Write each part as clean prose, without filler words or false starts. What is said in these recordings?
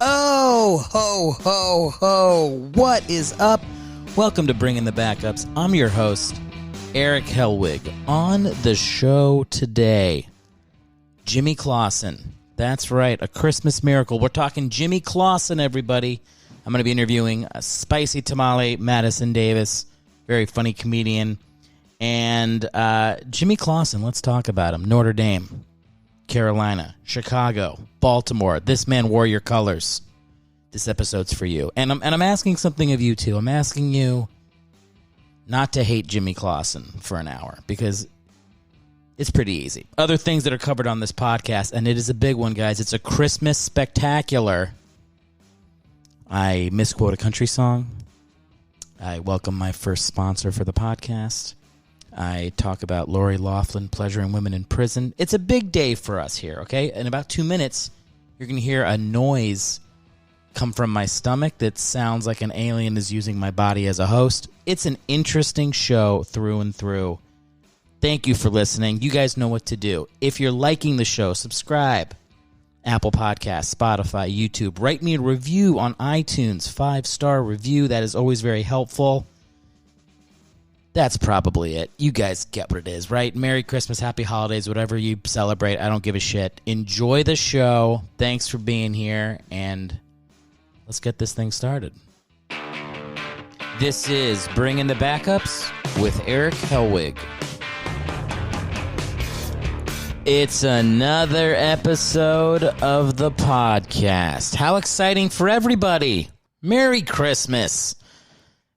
Oh, ho, ho, ho. What is up? Welcome to Bringing the Backups. I'm your host, Erick Hellwig. On the show today, Jimmy Clausen. That's right, a Christmas miracle. We're talking Jimmy Clausen, everybody. I'm going to be interviewing a spicy tamale, Madison Davis, very funny comedian. And Jimmy Clausen, let's talk about him. Notre Dame, Carolina, Chicago, Baltimore. This man wore your colors. This episode's for you. And I'm asking something of you, too. I'm asking you not to hate Jimmy Clausen for an hour, because it's pretty easy. Other things that are covered on this podcast, and it is a big one, guys. It's a Christmas spectacular. I misquote a country song. I welcome my first sponsor for the podcast. I talk about Lori Loughlin pleasuring women in prison. It's a big day for us here, okay? In about 2 minutes, you're going to hear a noise come from my stomach that sounds like an alien is using my body as a host. It's an interesting show through and through. Thank you for listening. You guys know what to do. If you're liking the show, subscribe. Apple Podcasts, Spotify, YouTube. Write me a review on iTunes. 5-star review. That is always very helpful. That's probably it. You guys get what it is, right? Merry Christmas, Happy Holidays, whatever you celebrate. I don't give a shit. Enjoy the show. Thanks for being here, and let's get this thing started. This is Bringing the Backups with Erick Hellwig. It's another episode of the podcast. How exciting for everybody. Merry Christmas.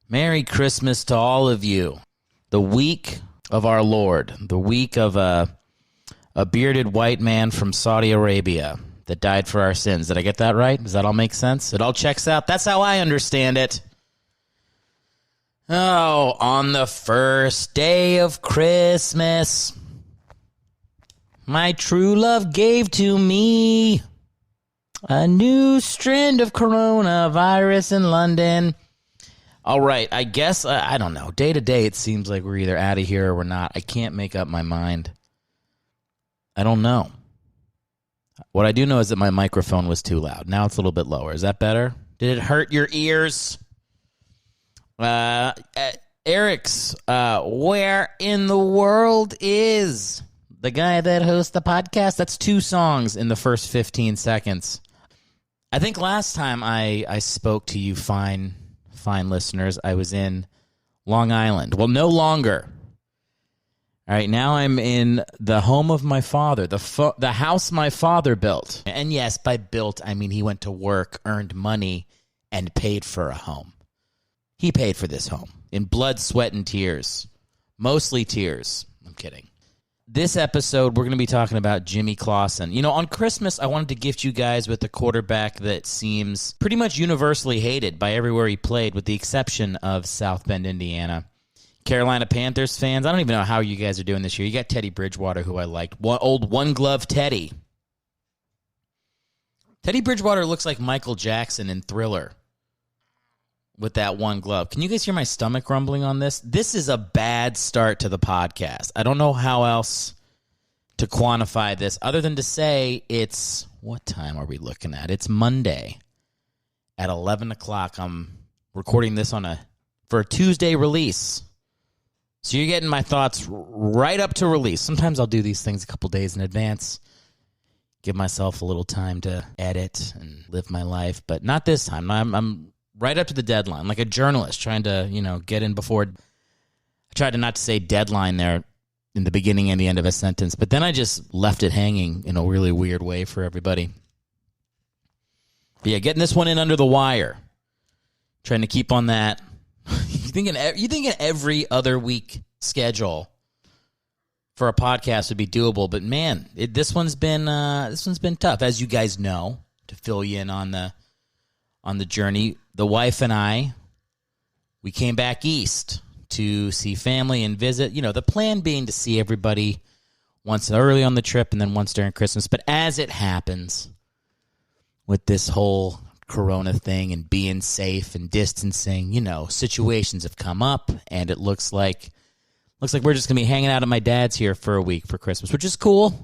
Merry Christmas to all of you. The week of our Lord. The week of a bearded white man from Saudi Arabia that died for our sins. Did I get that right? Does that all make sense? It all checks out. That's how I understand it. Oh, on the first day of Christmas, my true love gave to me a new strand of coronavirus in London. All right, I guess, I don't know. Day to day, it seems like we're either out of here or we're not. I can't make up my mind. I don't know. What I do know is that my microphone was too loud. Now it's a little bit lower. Is that better? Did it hurt your ears? Erick's, where in the world is the guy that hosts the podcast? That's 2 songs in the first 15 seconds. I think last time I spoke to you fine listeners, I was in Long Island. Well, no longer. All right, now I'm in the home of my father, the house my father built. And yes, by built, I mean he went to work, earned money, and paid for a home. He paid for this home in blood, sweat, and tears. Mostly tears. I'm kidding. This episode, we're going to be talking about Jimmy Clausen. You know, on Christmas, I wanted to gift you guys with a quarterback that seems pretty much universally hated by everywhere he played, with the exception of South Bend, Indiana. Carolina Panthers fans, I don't even know how you guys are doing this year. You got Teddy Bridgewater, who I liked. Old one-glove Teddy. Teddy Bridgewater looks like Michael Jackson in Thriller with that one glove. Can you guys hear my stomach rumbling on this? This is a bad start to the podcast. I don't know how else to quantify this other than to say it's, what time are we looking at? It's Monday at 11 o'clock. I'm recording this for a Tuesday release. So you're getting my thoughts right up to release. Sometimes I'll do these things a couple days in advance, give myself a little time to edit and live my life, but not this time. I'm right up to the deadline, like a journalist trying to, get in before. I tried to not to say deadline there in the beginning and the end of a sentence, but then I just left it hanging in a really weird way for everybody. But yeah, getting this one in under the wire, trying to keep on that. You thinking every other week schedule for a podcast would be doable, but man, this one's been tough, as you guys know. To fill you in on the journey, the wife and I, we came back east to see family and visit. The plan being to see everybody once early on the trip and then once during Christmas. But as it happens with this whole Corona thing and being safe and distancing, situations have come up, and it looks like we're just going to be hanging out at my dad's here for a week for Christmas, which is cool.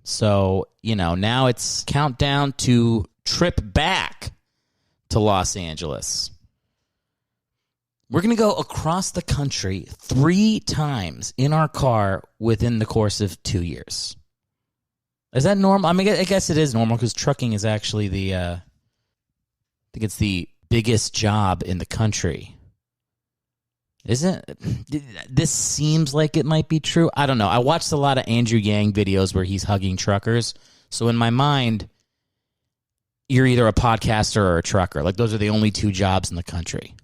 So, now it's countdown to trip back to Los Angeles. We're going to go across the country 3 times in our car within the course of 2 years. Is that normal? I mean, I guess it is normal because trucking is actually I think it's the biggest job in the country. Isn't this seems like it might be true? I don't know. I watched a lot of Andrew Yang videos where he's hugging truckers. So in my mind, you're either a podcaster or a trucker. Like those are the only 2 jobs in the country.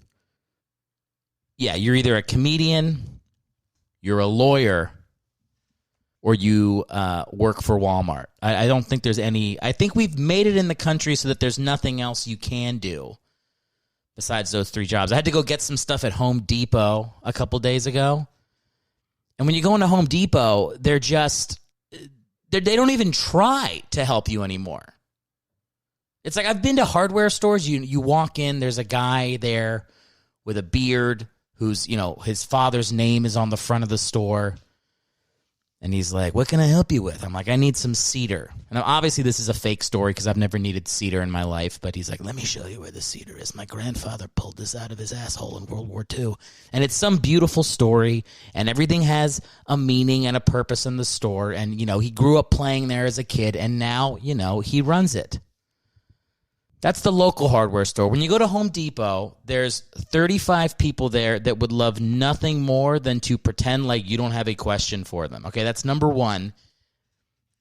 Yeah, you're either a comedian, you're a lawyer, or you work for Walmart. I don't think there's any. I think we've made it in the country so that there's nothing else you can do besides those 3 jobs. I had to go get some stuff at Home Depot a couple days ago. And when you go into Home Depot, they don't even try to help you anymore. It's like I've been to hardware stores. You walk in, there's a guy there with a beard who's, his father's name is on the front of the store. And he's like, what can I help you with? I'm like, I need some cedar. And obviously this is a fake story because I've never needed cedar in my life. But he's like, let me show you where the cedar is. My grandfather pulled this out of his asshole in World War II. And it's some beautiful story. And everything has a meaning and a purpose in the store. And, he grew up playing there as a kid. And now, he runs it. That's the local hardware store. When you go to Home Depot, there's 35 people there that would love nothing more than to pretend like you don't have a question for them. Okay, that's number 1.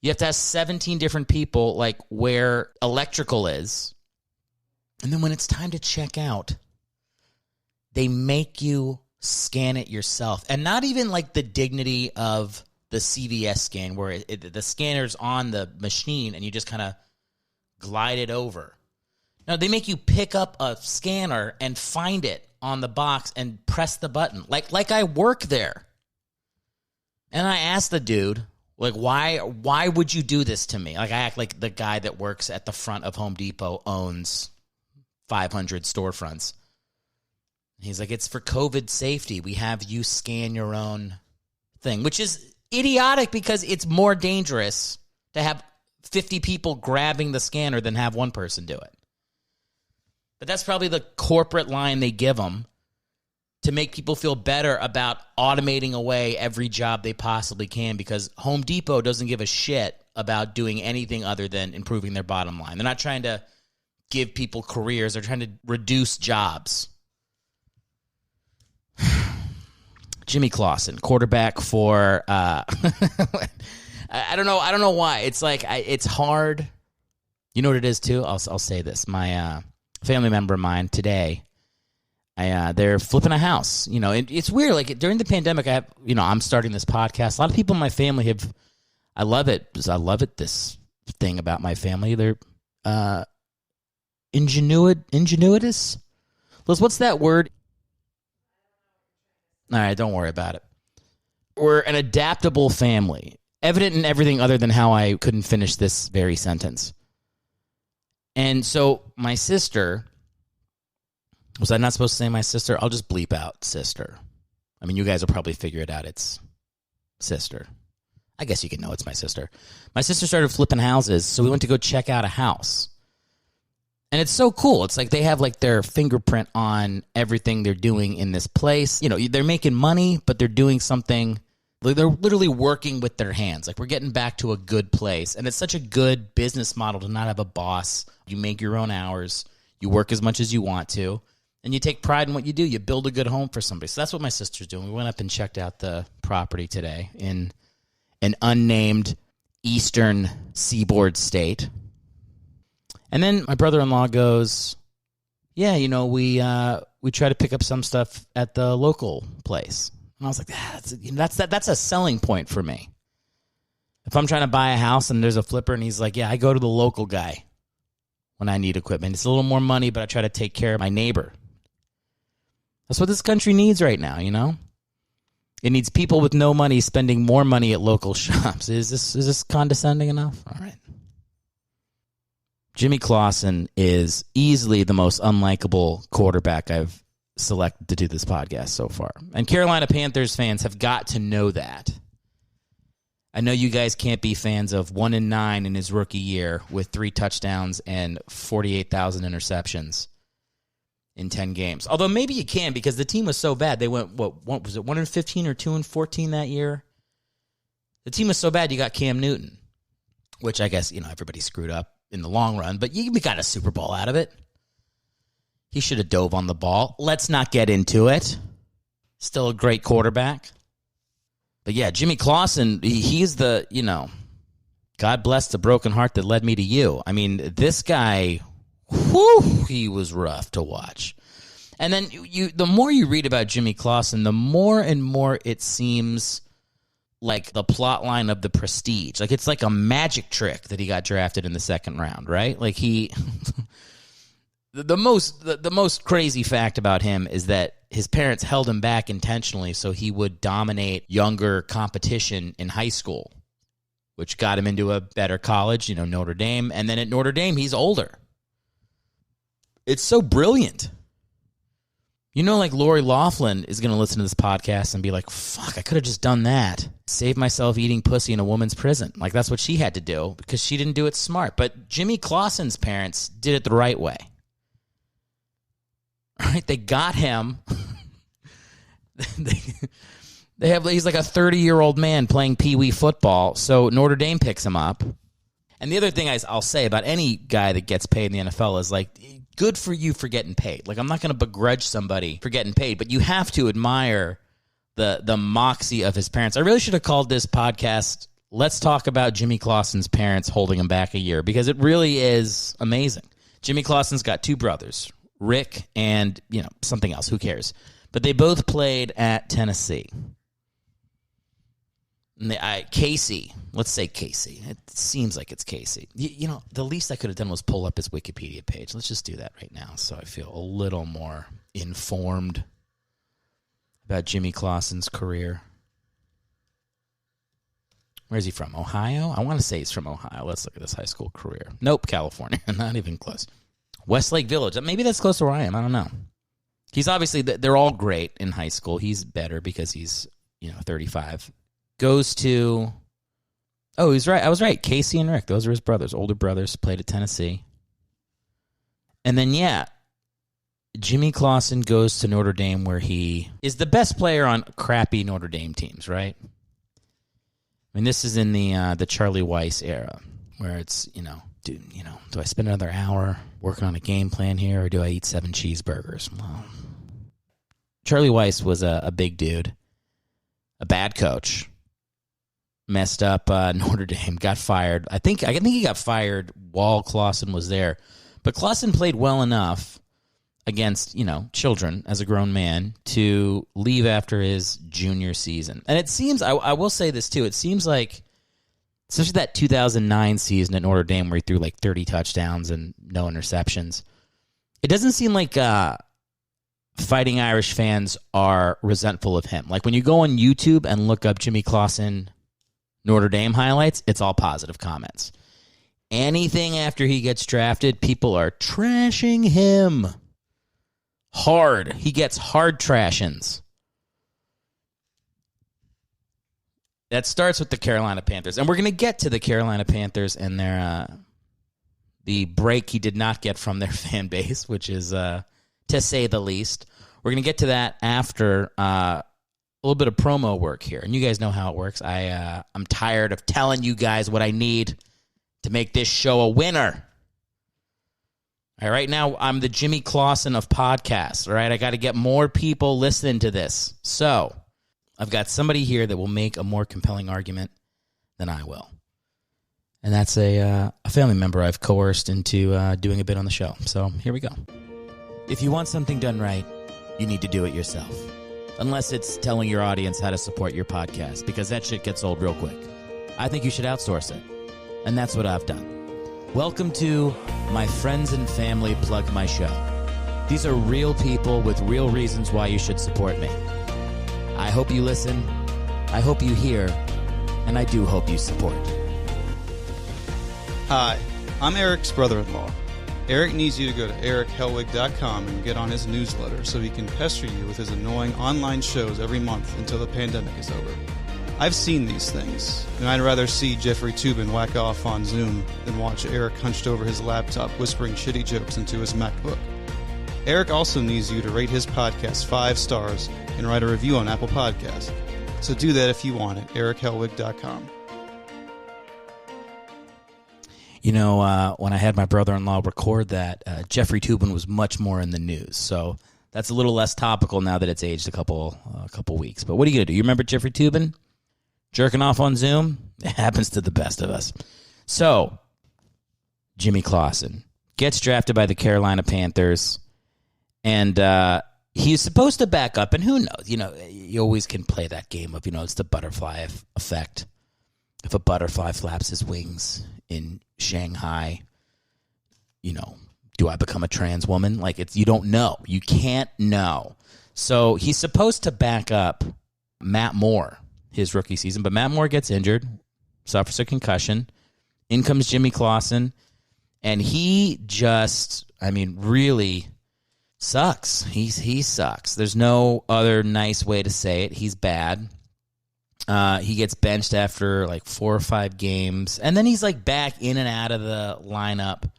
You have to ask 17 different people like where electrical is. And then when it's time to check out, they make you scan it yourself. And not even like the dignity of the CVS scan where the scanner's on the machine and you just kind of glide it over. No, they make you pick up a scanner and find it on the box and press the button. Like I work there. And I asked the dude, like, why would you do this to me? Like, I act like the guy that works at the front of Home Depot owns 500 storefronts. He's like, it's for COVID safety. We have you scan your own thing, which is idiotic because it's more dangerous to have 50 people grabbing the scanner than have one person do it. But that's probably the corporate line they give them to make people feel better about automating away every job they possibly can because Home Depot doesn't give a shit about doing anything other than improving their bottom line. They're not trying to give people careers. They're trying to reduce jobs. Jimmy Clausen, quarterback for I don't know why. It's like it's hard. You know what it is too? I'll say this. My family member of mine today, they're flipping a house. It's weird. Like during the pandemic, I'm starting this podcast. A lot of people in my family I love it. This thing about my family, they're ingenuitous. Liz, what's that word? All right, don't worry about it. We're an adaptable family, evident in everything other than how I couldn't finish this very sentence. And so my sister, was I not supposed to say my sister? I'll just bleep out sister. I mean, you guys will probably figure it out. It's sister. I guess you can know it's my sister. My sister started flipping houses, so we went to go check out a house. And it's so cool. It's like they have like their fingerprint on everything they're doing in this place. They're making money, but they're doing something. They're literally working with their hands. Like we're getting back to a good place. And it's such a good business model to not have a boss. You make your own hours. You work as much as you want to. And you take pride in what you do. You build a good home for somebody. So that's what my sister's doing. We went up and checked out the property today in an unnamed eastern seaboard state. And then my brother-in-law goes, yeah, we try to pick up some stuff at the local place. And I was like, that's a selling point for me. If I'm trying to buy a house and there's a flipper and he's like, yeah, I go to the local guy when I need equipment. It's a little more money, but I try to take care of my neighbor. That's what this country needs right now, It needs people with no money spending more money at local shops. Is this condescending enough? All right. Jimmy Clausen is easily the most unlikable quarterback I've selected to do this podcast so far. And Carolina Panthers fans have got to know that. I know you guys can't be fans of 1-9 in his rookie year with 3 touchdowns and 48,000 interceptions in 10 games. Although maybe you can, because the team was so bad. They went, what was it, 1-15 or 2-14 that year? The team was so bad you got Cam Newton, which I guess, everybody screwed up in the long run, but you got a Super Bowl out of it. He should have dove on the ball. Let's not get into it. Still a great quarterback. But yeah, Jimmy Clausen, he's the, God bless the broken heart that led me to you. I mean, this guy, he was rough to watch. And then the more you read about Jimmy Clausen, the more and more it seems like the plot line of The Prestige. Like, it's like a magic trick that he got drafted in the second round, right? Like, the most crazy fact about him is that his parents held him back intentionally so he would dominate younger competition in high school, which got him into a better college, Notre Dame. And then at Notre Dame, he's older. It's so brilliant. Like Lori Loughlin is going to listen to this podcast and be like, fuck, I could have just done that. Save myself eating pussy in a woman's prison. Like, that's what she had to do because she didn't do it smart. But Jimmy Clausen's parents did it the right way. Right? They got him. He's like a 30-year-old man playing pee-wee football, so Notre Dame picks him up. And the other thing I'll say about any guy that gets paid in the NFL is, like, good for you for getting paid. Like, I'm not going to begrudge somebody for getting paid, but you have to admire the moxie of his parents. I really should have called this podcast, Let's Talk About Jimmy Clausen's Parents Holding Him Back a Year, because it really is amazing. Jimmy Clausen's got 2 brothers, Rick and, something else. Who cares? But they both played at Tennessee. And Casey. Let's say Casey. It seems like it's Casey. The least I could have done was pull up his Wikipedia page. Let's just do that right now so I feel a little more informed about Jimmy Clausen's career. Where's he from? Ohio? I want to say he's from Ohio. Let's look at his high school career. Nope, California. Not even close. Westlake Village. Maybe that's close to where I am. I don't know. He's obviously, they're all great in high school. He's better because he's, 35. Goes to, he's right. I was right. Casey and Rick, those are his brothers, older brothers, played at Tennessee. And then, Jimmy Clausen goes to Notre Dame, where he is the best player on crappy Notre Dame teams, right? I mean, this is in the Charlie Weiss era, where it's, do I spend another hour working on a game plan here, or do I eat 7 cheeseburgers? Well, Charlie Weiss was a big dude, a bad coach, messed up Notre Dame, got fired. I think he got fired while Clausen was there, but Clausen played well enough against, children as a grown man to leave after his junior season. And it seems, I will say this too, it seems like, especially that 2009 season at Notre Dame where he threw like 30 touchdowns and no interceptions, it doesn't seem like Fighting Irish fans are resentful of him. Like, when you go on YouTube and look up Jimmy Clausen Notre Dame highlights, it's all positive comments. Anything after he gets drafted, people are trashing him hard. He gets hard trashings. That starts with the Carolina Panthers. And we're going to get to the Carolina Panthers and their the break he did not get from their fan base, which is, to say the least. We're going to get to that after a little bit of promo work here. And you guys know how it works. I'm tired of telling you guys what I need to make this show a winner. All right, now I'm the Jimmy Clausen of podcasts. All right, I got to get more people listening to this. So I've got somebody here that will make a more compelling argument than I will. And that's a family member I've coerced into doing a bit on the show. So here we go. If you want something done right, you need to do it yourself. Unless it's telling your audience how to support your podcast, because that shit gets old real quick. I think you should outsource it. And that's what I've done. Welcome to My Friends and Family Plug My Show. These are real people with real reasons why you should support me. I hope you listen, I hope you hear, and I do hope you support. Hi, I'm Erick's brother-in-law. Erick needs you to go to erickhellwig.com and get on his newsletter so he can pester you with his annoying online shows every month until the pandemic is over. I've seen these things, and I'd rather see Jeffrey Toobin whack off on Zoom than watch Erick hunched over his laptop whispering shitty jokes into his MacBook. Erick also needs you to rate his podcast 5 stars and write a review on Apple Podcasts. So do that if you want at erichellwig.com. You know, when I had my brother-in-law record that, Jeffrey Toobin was much more in the news. So that's a little less topical now that it's aged a couple weeks. But what are you going to do? You remember Jeffrey Toobin jerking off on Zoom? It happens to the best of us. So Jimmy Clausen gets drafted by the Carolina Panthers, and he's supposed to back up. And who knows? You know, you always can play that game of, it's the butterfly effect. If a butterfly flaps his wings in Shanghai, do I become a trans woman? You don't know. You can't know. So he's supposed to back up Matt Moore his rookie season, but Matt Moore gets injured, suffers a concussion. In comes Jimmy Clausen, and he just, really sucks. He sucks. There's no other nice way to say it. He's bad. He gets benched after 4 or 5 games, and then he's back in and out of the lineup. But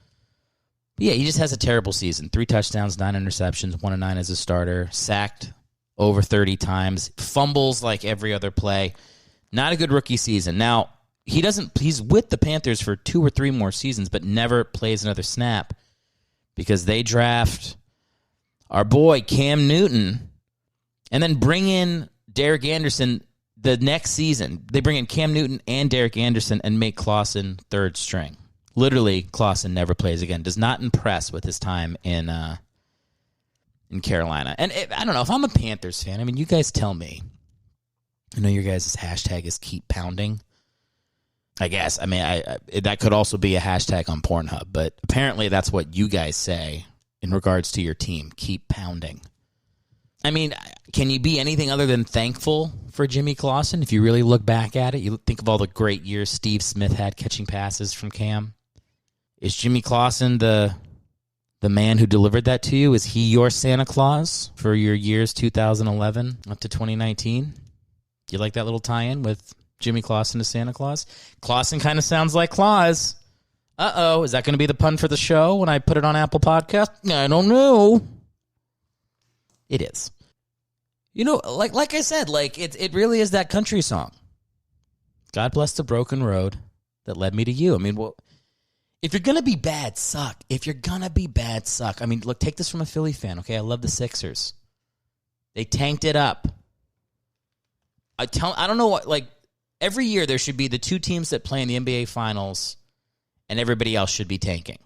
yeah, he just has a terrible season. 3 touchdowns, 9 interceptions, 1 of 9 as a starter, sacked over 30 times, fumbles every other play. Not a good rookie season. Now, he's with the Panthers for 2 or 3 more seasons, but never plays another snap because they draft our boy Cam Newton and then bring in Derek Anderson the next season. They bring in Cam Newton and Derek Anderson and make Clausen 3rd string. Literally, Clausen never plays again. Does not impress with his time in Carolina. And I don't know, if I'm a Panthers fan, you guys tell me. I know your guys' hashtag is keep pounding. I guess. That could also be a hashtag on Pornhub, but apparently that's what you guys say in regards to your team. Keep pounding. Can you be anything other than thankful for Jimmy Clausen? If you really look back at it, you think of all the great years Steve Smith had catching passes from Cam. Is Jimmy Clausen the man who delivered that to you? Is he your Santa Claus for your years 2011 up to 2019? Do you like that little tie-in with Jimmy Clausen to Santa Claus? Clausen kind of sounds like Claus. Uh-oh, is that going to be the pun for the show when I put it on Apple Podcast? I don't know. It is. Like I said, it really is that country song. God bless the broken road that led me to you. If you're going to be bad, suck. If you're going to be bad, suck. Look, take this from a Philly fan, okay? I love the Sixers. They tanked it up. I don't know what, every year there should be the 2 teams that play in the NBA Finals and everybody else should be tanking.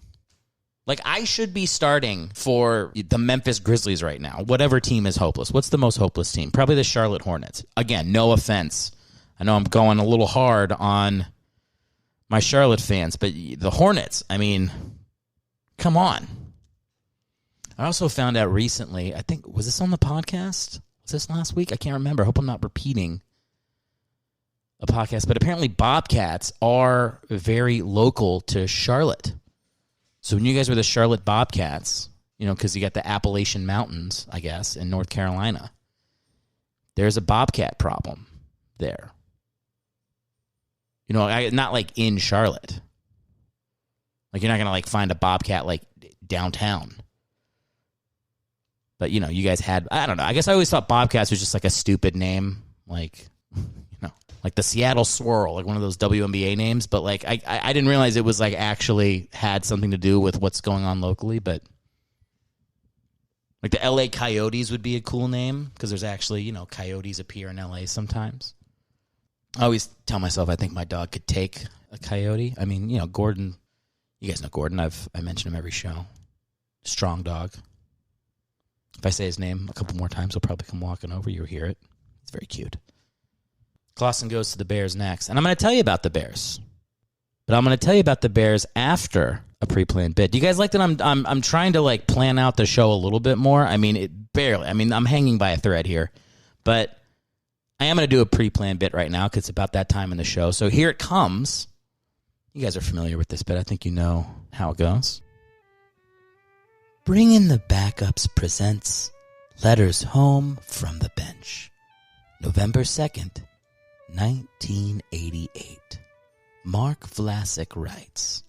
I should be starting for the Memphis Grizzlies right now. Whatever team is hopeless. What's the most hopeless team? Probably the Charlotte Hornets. Again, no offense. I know I'm going a little hard on my Charlotte fans, but the Hornets, come on. I also found out recently, I think, was this on the podcast? Was this last week? I can't remember. I hope I'm not repeating a podcast, but apparently Bobcats are very local to Charlotte. So when you guys were the Charlotte Bobcats, because you got the Appalachian Mountains, I guess, in North Carolina, there's a Bobcat problem there. Not in Charlotte. You're not going to find a Bobcat downtown. But, you guys had, I don't know. I guess I always thought Bobcats was just a stupid name. The Seattle Swirl, one of those WNBA names. But I didn't realize it was actually had something to do with what's going on locally. But the LA Coyotes would be a cool name because there's actually, coyotes appear in LA sometimes. I always tell myself I think my dog could take a coyote. Gordon, you guys know Gordon. I mention him every show. Strong dog. If I say his name a couple more times, he'll probably come walking over. You'll hear it. It's very cute. Clausen goes to the Bears next. And I'm going to tell you about the Bears. But I'm going to tell you about the Bears after a pre-planned bit. Do you guys like that I'm trying to plan out the show a little bit more? It barely. I'm hanging by a thread here. But I am going to do a pre-planned bit right now because it's about that time in the show. So here it comes. You guys are familiar with this bit. I think you know how it goes. Bring in the Backups presents Letters Home from the Bench. November 2nd, 1988. Mark Vlasic writes,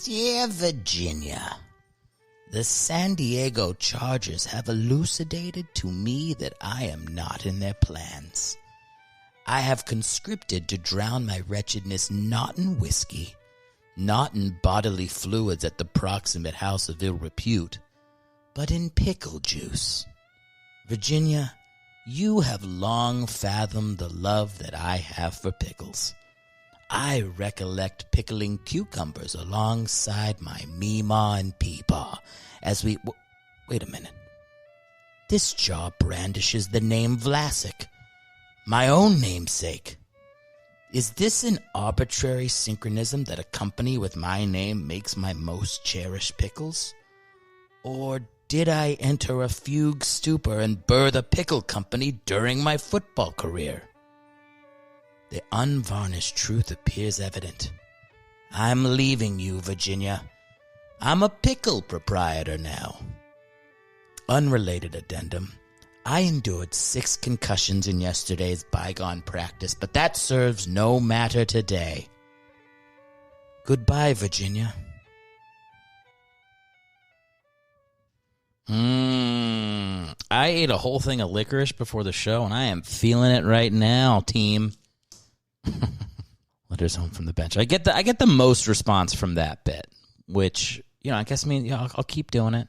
Dear Virginia, the San Diego Chargers have elucidated to me that I am not in their plans. I have conscripted to drown my wretchedness not in whiskey, not in bodily fluids at the proximate house of ill repute, but in pickle juice. Virginia, you have long fathomed the love that I have for pickles. I recollect pickling cucumbers alongside my Meemaw and Peepaw as we... Wait a minute. This jaw brandishes the name Vlasic, my own namesake. Is this an arbitrary synchronism that a company with my name makes my most cherished pickles? Or did I enter a fugue stupor and birth a pickle company during my football career? The unvarnished truth appears evident. I'm leaving you, Virginia. I'm a pickle proprietor now. Unrelated addendum. I endured 6 concussions in yesterday's bygone practice, but that serves no matter today. Goodbye, Virginia. I ate a whole thing of licorice before the show, and I am feeling it right now, team. Letters home from the bench. I get the most response from that bit, which, I guess I'll keep doing it.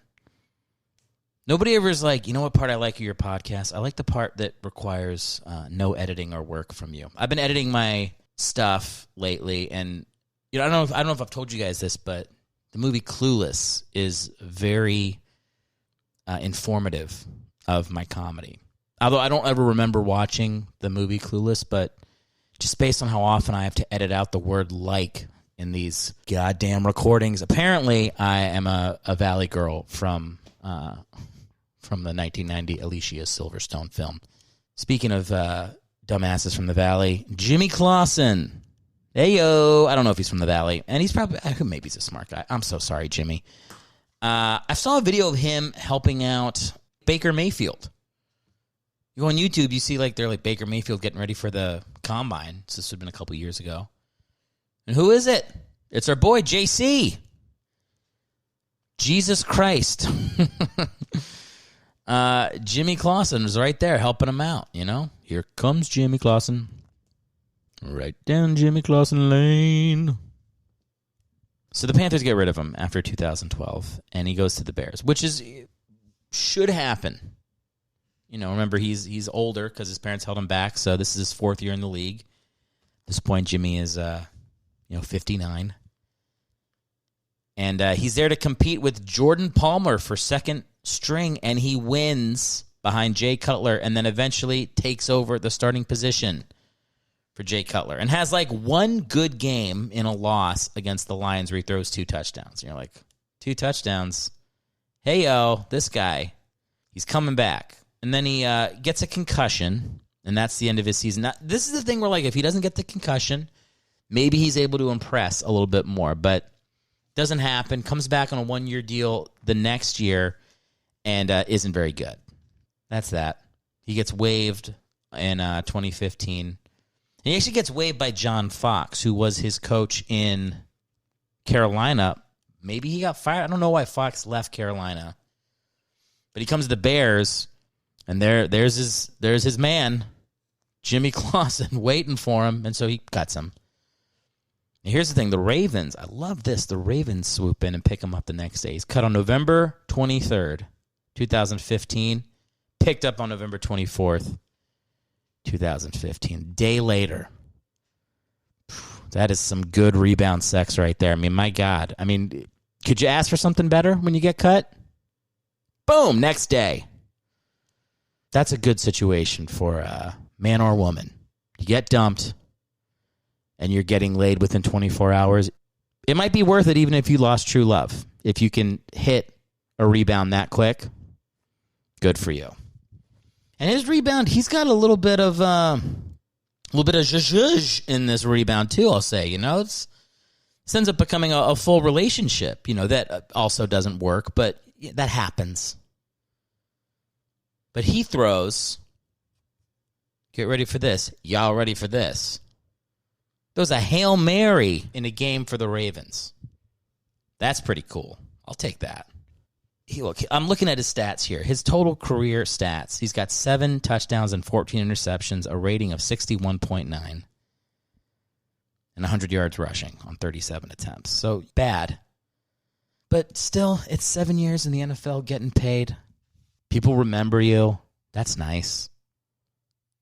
Nobody ever is like, you know what part I like of your podcast? I like the part that requires no editing or work from you. I've been editing my stuff lately, and I don't know if I've told you guys this, but the movie Clueless is very informative of my comedy. Although I don't ever remember watching the movie Clueless, but just based on how often I have to edit out the word like in these goddamn recordings. Apparently, I am a Valley girl from the 1990 Alicia Silverstone film. Speaking of dumbasses from the Valley, Jimmy Clausen. Hey-yo. I don't know if he's from the Valley. And he's probably, maybe he's a smart guy. I'm so sorry, Jimmy. I saw a video of him helping out Baker Mayfield. You go on YouTube, you see they're Baker Mayfield getting ready for the combine. So this would have been a couple years ago. And who is it? It's our boy, JC. Jesus Christ. Jimmy Clausen was right there helping him out, Here comes Jimmy Clausen. Right down Jimmy Clausen Lane. So the Panthers get rid of him after 2012, and he goes to the Bears, which should happen. Remember, he's older because his parents held him back, so this is his 4th year in the league. At this point, Jimmy is, 59. And he's there to compete with Jordan Palmer for second string, and he wins behind Jay Cutler and then eventually takes over the starting position for Jay Cutler and has one good game in a loss against the Lions where he throws 2 touchdowns. And you're like, 2 touchdowns? Hey-yo, this guy, he's coming back. And then he gets a concussion, and that's the end of his season. Now, this is the thing where, if he doesn't get the concussion, maybe he's able to impress a little bit more, but doesn't happen. Comes back on a 1-year deal the next year and isn't very good. That's that. He gets waived in 2015. And he actually gets waived by John Fox, who was his coach in Carolina. Maybe he got fired. I don't know why Fox left Carolina. But he comes to the Bears, and there's his man, Jimmy Clausen, waiting for him, and so he cuts him. And here's the thing, the Ravens, I love this, the Ravens swoop in and pick him up the next day. He's cut on November 23rd, 2015, picked up on November 24th, 2015. Day later. That is some good rebound sex right there. My God. Could you ask for something better when you get cut? Boom, next day. That's a good situation for a man or woman. You get dumped, and you're getting laid within 24 hours. It might be worth it even if you lost true love. If you can hit a rebound that quick, good for you. And his rebound, he's got a little bit of zhuzh in this rebound too, I'll say. This ends up becoming a full relationship, that also doesn't work, but that happens. But he throws, Get ready for this. Y'all ready for this? There was a Hail Mary in a game for the Ravens. That's pretty cool. I'll take that. I'm looking at his stats here. His total career stats. He's got 7 touchdowns and 14 interceptions, a rating of 61.9, and 100 yards rushing on 37 attempts. So bad. But still, it's 7 years in the NFL getting paid. People remember you. That's nice.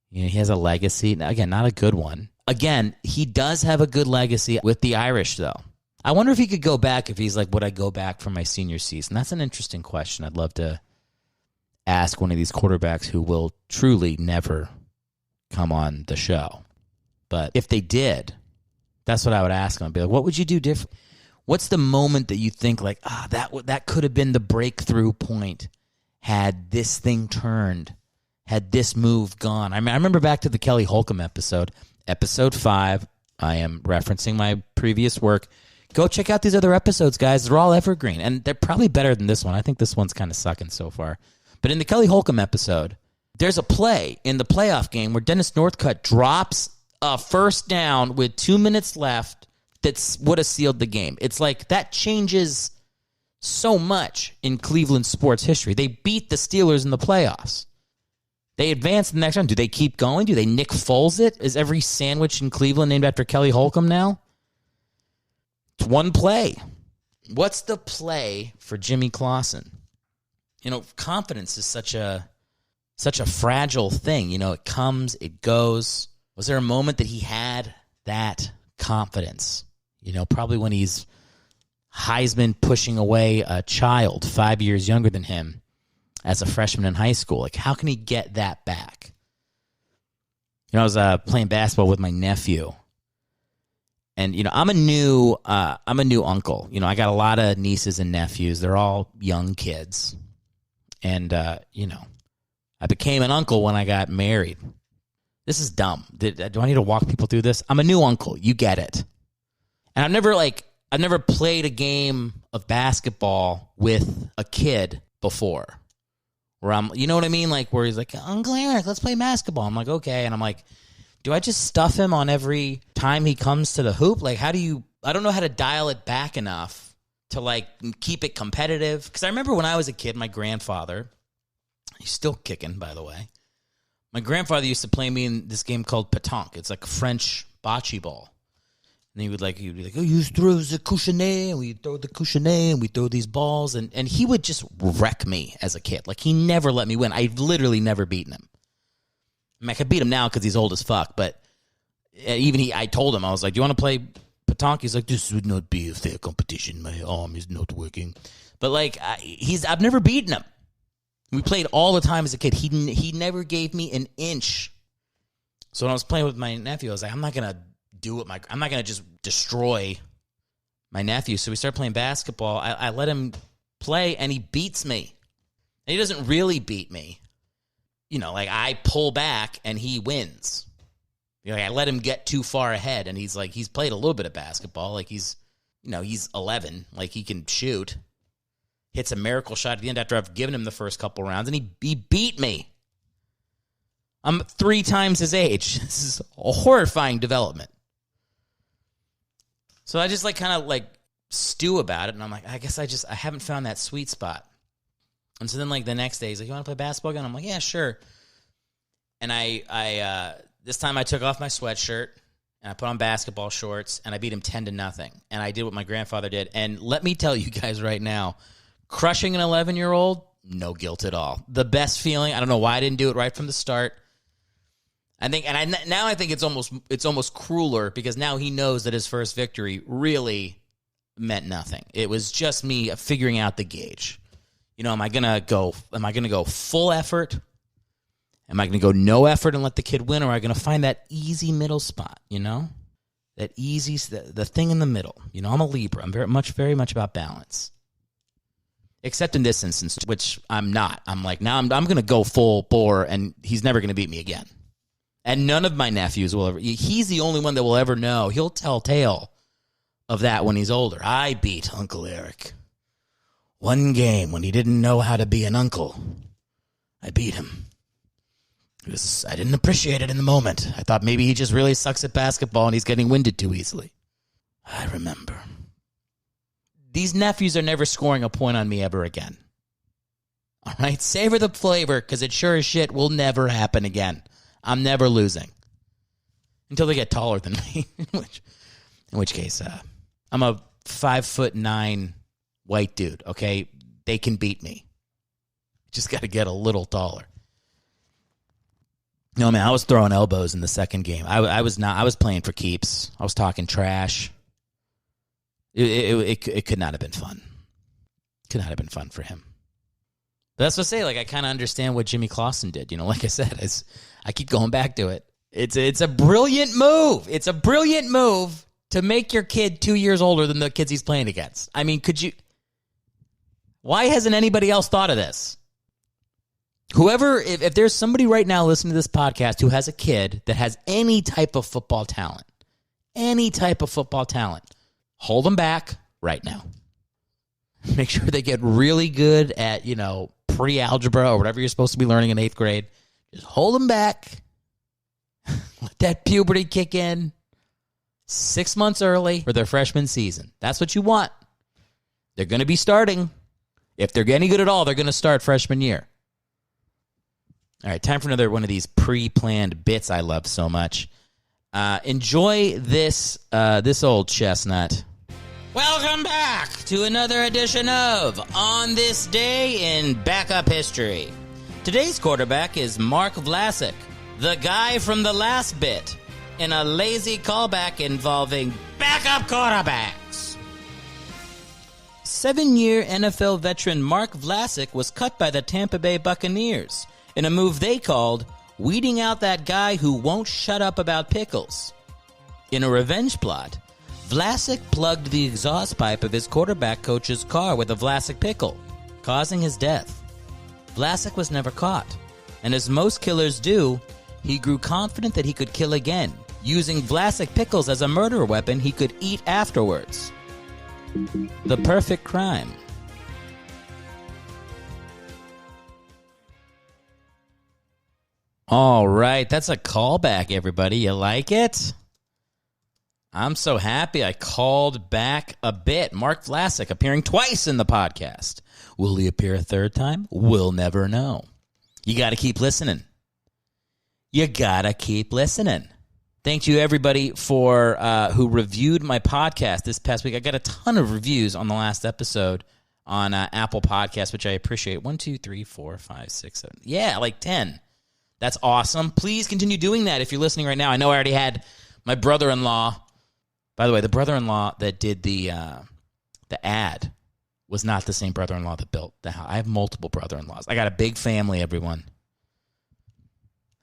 You know, he has a legacy. Now, again, not a good one. Again, he does have a good legacy with the Irish, though. I wonder if he could go back, if he's like, would I go back for my senior season? That's an interesting question. I'd love to ask one of these quarterbacks who will truly never come on the show. But if they did, that's what I would ask him. I'd be like, what would you do different? What's the moment that you think like, that could have been the breakthrough point had this thing turned, had this move gone? I mean, I remember back to the Kelly Holcomb episode 5. I am referencing my previous work. Go check out these other episodes, guys. They're all evergreen, and they're probably better than this one. I think this one's kind of sucking so far. But in the Kelly Holcomb episode, there's a play in the playoff game where Dennis Northcutt drops a first down with 2 minutes left that would have sealed the game. It's like that changes so much in Cleveland sports history. They beat the Steelers in the playoffs. They advance the next round. Do they keep going? Do they Nick Foles it? Is every sandwich in Cleveland named after Kelly Holcomb now? It's one play. What's the play for Jimmy Clausen? You know, confidence is such a fragile thing. You know, it comes, it goes. Was there a moment that he had that confidence? You know, probably when he's Heisman pushing away a child 5 years younger than him as a freshman in high school. Like, how can he get that back? You know, I was playing basketball with my nephew. And, you know, I'm a new uncle. You know, I got a lot of nieces and nephews. They're all young kids. And, you know, I became an uncle when I got married. This is dumb. Do I need to walk people through this? I'm a new uncle. You get it. And I've never played a game of basketball with a kid before. Where I'm, you know what I mean? Like, where he's like, Uncle Eric, let's play basketball. I'm like, okay. And I'm like, do I just stuff him on every time he comes to the hoop? Like, I don't know how to dial it back enough to, like, keep it competitive. Because I remember when I was a kid, my grandfather, he's still kicking, by the way. My grandfather used to play me in this game called pétanque. It's like French bocce ball. And he'd be like, oh, you throw the couchenet, and we throw the couchenet, and we throw these balls. And he would just wreck me as a kid. Like, he never let me win. I've literally never beaten him. I mean, I could beat him now because he's old as fuck, but I told him, I was like, do you want to play pétanque? He's like, this would not be a fair competition. My arm is not working. But, like, I've never beaten him. We played all the time as a kid. He never gave me an inch. So when I was playing with my nephew, I was like, I'm not going to just destroy my nephew. So we started playing basketball. I let him play, and he beats me. And he doesn't really beat me. You know, like, I pull back and he wins. You know, like, I let him get too far ahead, and he's played a little bit of basketball. Like, he's 11. Like, he can shoot. Hits a miracle shot at the end after I've given him the first couple rounds, and he beat me. I'm 3 times his age. This is a horrifying development. So I just, like, kind of, like, stew about it, and I'm like, I guess I haven't found that sweet spot. And so then, like, the next day, he's like, you want to play basketball again? I'm like, yeah, sure. And I this time I took off my sweatshirt, and I put on basketball shorts, and I beat him 10-0. And I did what my grandfather did. And let me tell you guys right now, crushing an 11-year-old, no guilt at all. The best feeling. I don't know why I didn't do it right from the start. I think it's almost crueler because now he knows that his first victory really meant nothing. It was just me figuring out the gauge. You know, am I gonna go full effort? Am I gonna go no effort and let the kid win, or am I gonna find that easy middle spot? You know, that easy, the thing in the middle. You know, I'm a Libra. I'm very much about balance. Except in this instance, which I'm not. I'm like, now I'm gonna go full bore, and he's never gonna beat me again. And none of my nephews will ever. He's the only one that will ever know. He'll tell tale of that when he's older. I beat Uncle Eric. One game when he didn't know how to be an uncle. I beat him. I didn't appreciate it in the moment. I thought maybe he just really sucks at basketball and he's getting winded too easily. I remember. These nephews are never scoring a point on me ever again. All right? Savor the flavor, because it sure as shit will never happen again. I'm never losing. Until they get taller than me. in which case, I'm a 5'9" white dude, okay? They can beat me. Just got to get a little taller. No, man, I was throwing elbows in the second game. I was playing for keeps. I was talking trash. It could not have been fun. Could not have been fun for him. But that's what I say. Like, I kind of understand what Jimmy Clausen did. You know, like I said, I keep going back to it. It's a brilliant move. It's a brilliant move to make your kid 2 years older than the kids he's playing against. I mean, why hasn't anybody else thought of this? Whoever, if there's somebody right now listening to this podcast who has a kid that has any type of football talent, hold them back right now. Make sure they get really good at, pre-algebra or whatever you're supposed to be learning in 8th grade. Just hold them back. Let that puberty kick in 6 months early for their freshman season. That's what you want. They're going to be starting. If they're any good at all, they're going to start freshman year. All right, time for another one of these pre-planned bits I love so much. Enjoy this old chestnut. Welcome back to another edition of On This Day in Backup History. Today's quarterback is Mark Vlasic, the guy from the last bit, in a lazy callback involving backup quarterbacks. 7-year NFL veteran Mark Vlasic was cut by the Tampa Bay Buccaneers in a move they called weeding out that guy who won't shut up about pickles. In a revenge plot, Vlasic plugged the exhaust pipe of his quarterback coach's car with a Vlasic pickle, causing his death. Vlasic was never caught, and as most killers do, he grew confident that he could kill again, using Vlasic pickles as a murder weapon he could eat afterwards. The perfect crime. All right, that's a callback, everybody. You like it? I'm so happy I called back a bit. Mark Vlasic appearing twice in the podcast. Will he appear a third time? We'll never know. You got to keep listening. Thank you, everybody, for who reviewed my podcast this past week. I got a ton of reviews on the last episode on Apple Podcasts, which I appreciate. 1, 2, 3, 4, 5, 6, 7. Yeah, like 10. That's awesome. Please continue doing that if you're listening right now. I know I already had my brother-in-law. By the way, the brother-in-law that did the ad was not the same brother-in-law that built the house. I have multiple brother-in-laws. I got a big family, everyone.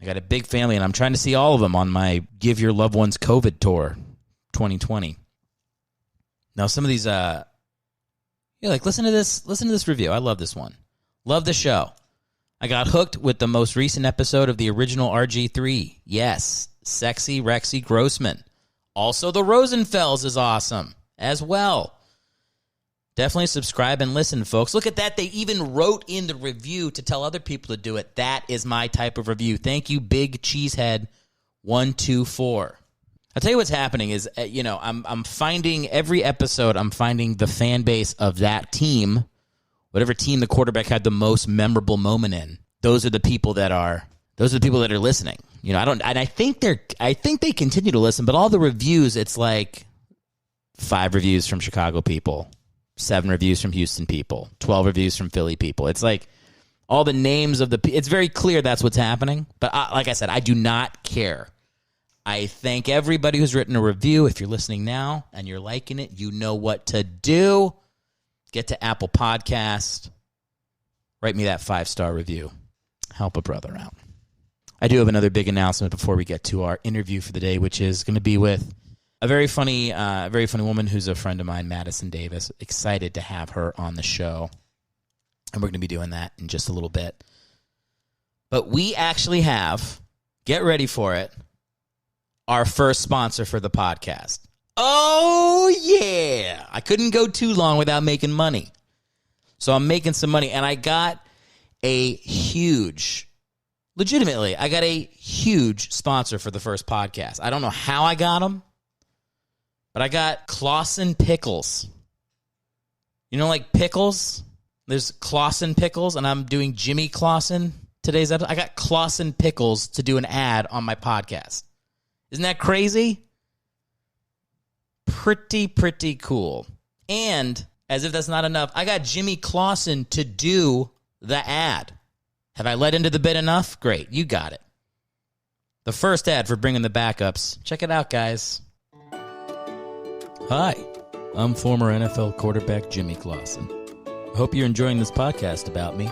I got a big family, and I'm trying to see all of them on my Give Your Loved Ones COVID Tour 2020. Now, some of these, listen to this review. I love this one. Love the show. I got hooked with the most recent episode of the original RG3. Yes, sexy Rexy Grossman. Also, the Rosenfels is awesome as well. Definitely subscribe and listen, folks. Look at that. They even wrote in the review to tell other people to do it. That is my type of review. Thank you, Big Cheesehead 124. I'll tell you what's happening is, I'm finding every episode, I'm finding the fan base of that team, whatever team the quarterback had the most memorable moment in. Those are the people that are listening. I think they continue to listen, but all the reviews, it's like 5 reviews from Chicago people, 7 reviews from Houston people, 12 reviews from Philly people. It's like all the names of it's very clear that's what's happening. But like I said, I do not care. I thank everybody who's written a review. If you're listening now and you're liking it, you know what to do. Get to Apple Podcast. Write me that 5-star review. Help a brother out. I do have another big announcement before we get to our interview for the day, which is going to be with a very funny woman who's a friend of mine, Madison Davis. Excited to have her on the show. And we're going to be doing that in just a little bit. But we actually have, get ready for it, our first sponsor for the podcast. Oh, yeah. I couldn't go too long without making money. So I'm making some money. And I got a huge Legitimately, I got a huge sponsor for the first podcast. I don't know how I got them, but I got Clausen pickles. You know, like pickles? There's Clausen pickles, and I'm doing Jimmy Clausen today's episode. I got Clausen pickles to do an ad on my podcast. Isn't that crazy? Pretty cool. And as if that's not enough, I got Jimmy Clausen to do the ad. Have I let into the bit enough? Great, you got it. The first ad for Bringing the Backups. Check it out, guys. Hi, I'm former NFL quarterback Jimmy Clausen. I hope you're enjoying this podcast about me.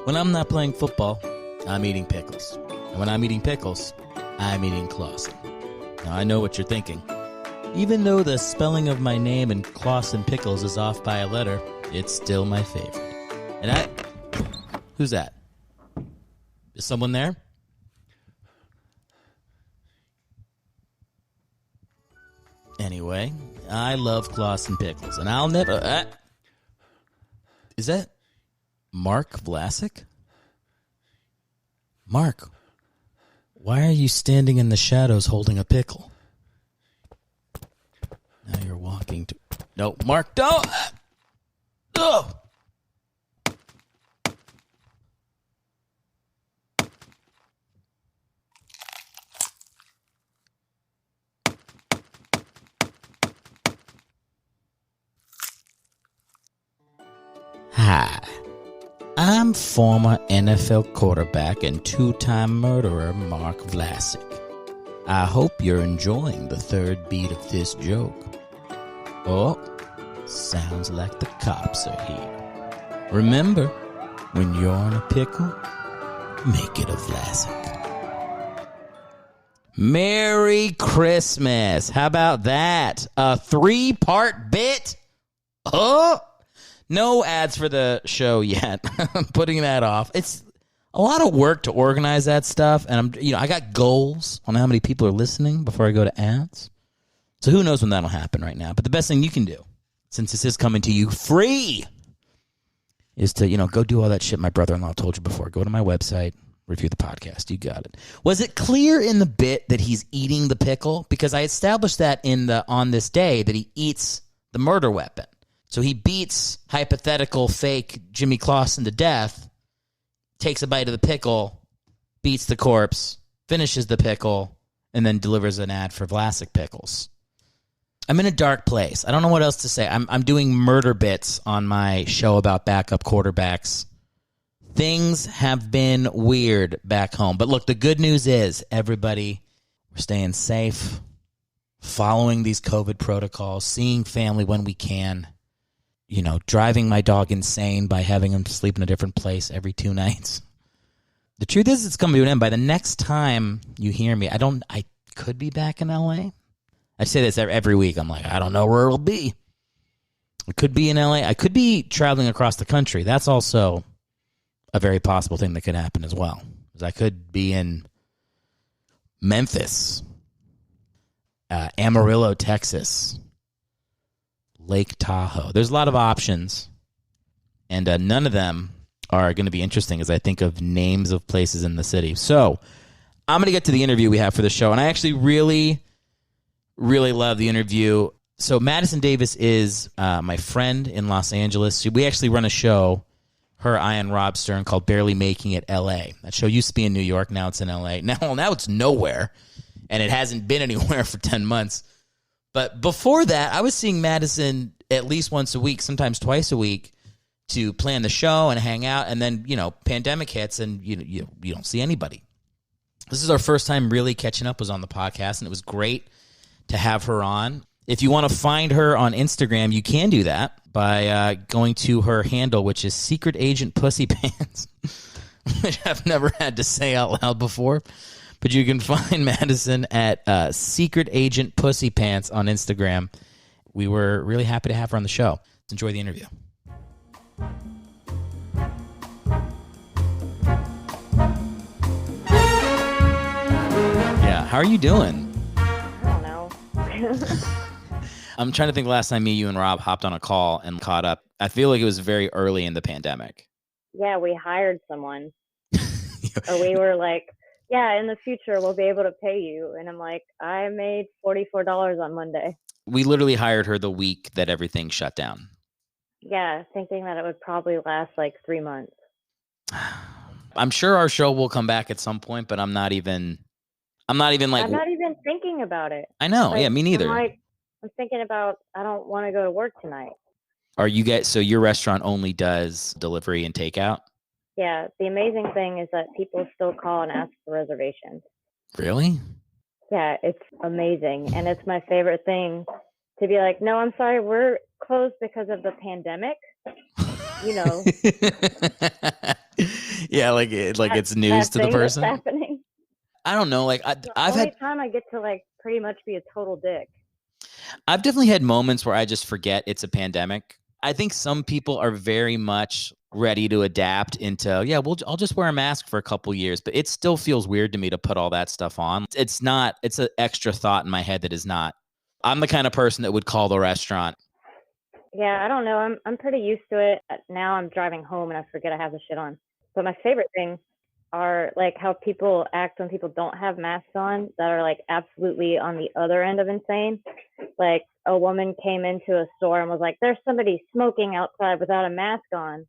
When I'm not playing football, I'm eating pickles. And when I'm eating pickles, I'm eating Clausen. Now, I know what you're thinking. Even though the spelling of my name in Clausen Pickles is off by a letter, it's still my favorite. And who's that? Is someone there? Anyway, I love Clausen Pickles, and I'll never... is that Mark Vlasic? Mark, why are you standing in the shadows holding a pickle? Now you're walking to... No, Mark, don't! Oh! Hi, I'm former NFL quarterback and two-time murderer Mark Vlasic. I hope you're enjoying the third beat of this joke. Oh, sounds like the cops are here. Remember, when you're in a pickle, make it a Vlasic. Merry Christmas. How about that? A 3-part bit? Oh! No ads for the show yet. I'm putting that off. It's a lot of work to organize that stuff, and I got goals on how many people are listening before I go to ads. So who knows when that'll happen right now? But the best thing you can do, since this is coming to you free, is to go do all that shit my brother-in-law told you before. Go to my website, review the podcast. You got it. Was it clear in the bit that he's eating the pickle? Because I established that on this day that he eats the murder weapon. So he beats hypothetical fake Jimmy Clausen to death, takes a bite of the pickle, beats the corpse, finishes the pickle, and then delivers an ad for Vlasic pickles. I'm in a dark place. I don't know what else to say. I'm doing murder bits on my show about backup quarterbacks. Things have been weird back home. But look, the good news is everybody, we're staying safe, following these COVID protocols, seeing family when we can. Driving my dog insane by having him sleep in a different place every 2 nights. The truth is, it's coming to an end. By the next time you hear me, I could be back in LA. I say this every week. I'm like, I don't know where it'll be. It could be in LA. I could be traveling across the country. That's also a very possible thing that could happen as well. Because I could be in Memphis, Amarillo, Texas, Lake Tahoe. There's a lot of options, and none of them are going to be interesting as I think of names of places in the city. So I'm going to get to the interview we have for the show, and I actually really, really love the interview. So Madison Davis is my friend in Los Angeles. We actually run a show, her, I, and Rob Stern, called Barely Making It L.A. That show used to be in New York. Now it's in L.A. Now it's nowhere, and it hasn't been anywhere for 10 months. But before that, I was seeing Madison at least once a week, sometimes twice a week, to plan the show and hang out. And then, pandemic hits and you don't see anybody. This is our first time really catching up, was on the podcast, and it was great to have her on. If you want to find her on Instagram, you can do that by going to her handle, which is Secret Agent Pussy Pants, which I've never had to say out loud before. But you can find Madison at Secret Agent Pussy Pants on Instagram. We were really happy to have her on the show. Let's enjoy the interview. Yeah, how are you doing? I don't know. I'm trying to think last time me, you, and Rob hopped on a call and caught up. I feel like it was very early in the pandemic. Yeah, we hired someone. Or we were like, yeah, in the future, we'll be able to pay you. And I'm like, I made $44 on Monday. We literally hired her the week that everything shut down. Yeah, thinking that it would probably last like 3 months. I'm sure our show will come back at some point, but I'm not even like... I'm not even thinking about it. I know. Like, Yeah, me neither. I'm thinking about, I don't want to go to work tonight. Are you guys, so your restaurant only does delivery and takeout? Yeah, the amazing thing is that people still call and ask for reservations. Really? Yeah, it's amazing. And it's my favorite thing to be like, no, I'm sorry, we're closed because of the pandemic. You know. Yeah, like it's news to the person. That's happening. I don't know. Like I've only had time I get to like pretty much be a total dick. I've definitely had moments where I just forget it's a pandemic. I think some people are very much ready to adapt into, yeah, I'll just wear a mask for a couple years, but it still feels weird to me to put all that stuff on. It's an extra thought in my head that is not. I'm the kind of person that would call the restaurant. Yeah, I don't know. I'm pretty used to it. Now I'm driving home and I forget I have the shit on. But my favorite thing are like how people act when people don't have masks on that are like absolutely on the other end of insane. Like a woman came into a store and was like, there's somebody smoking outside without a mask on.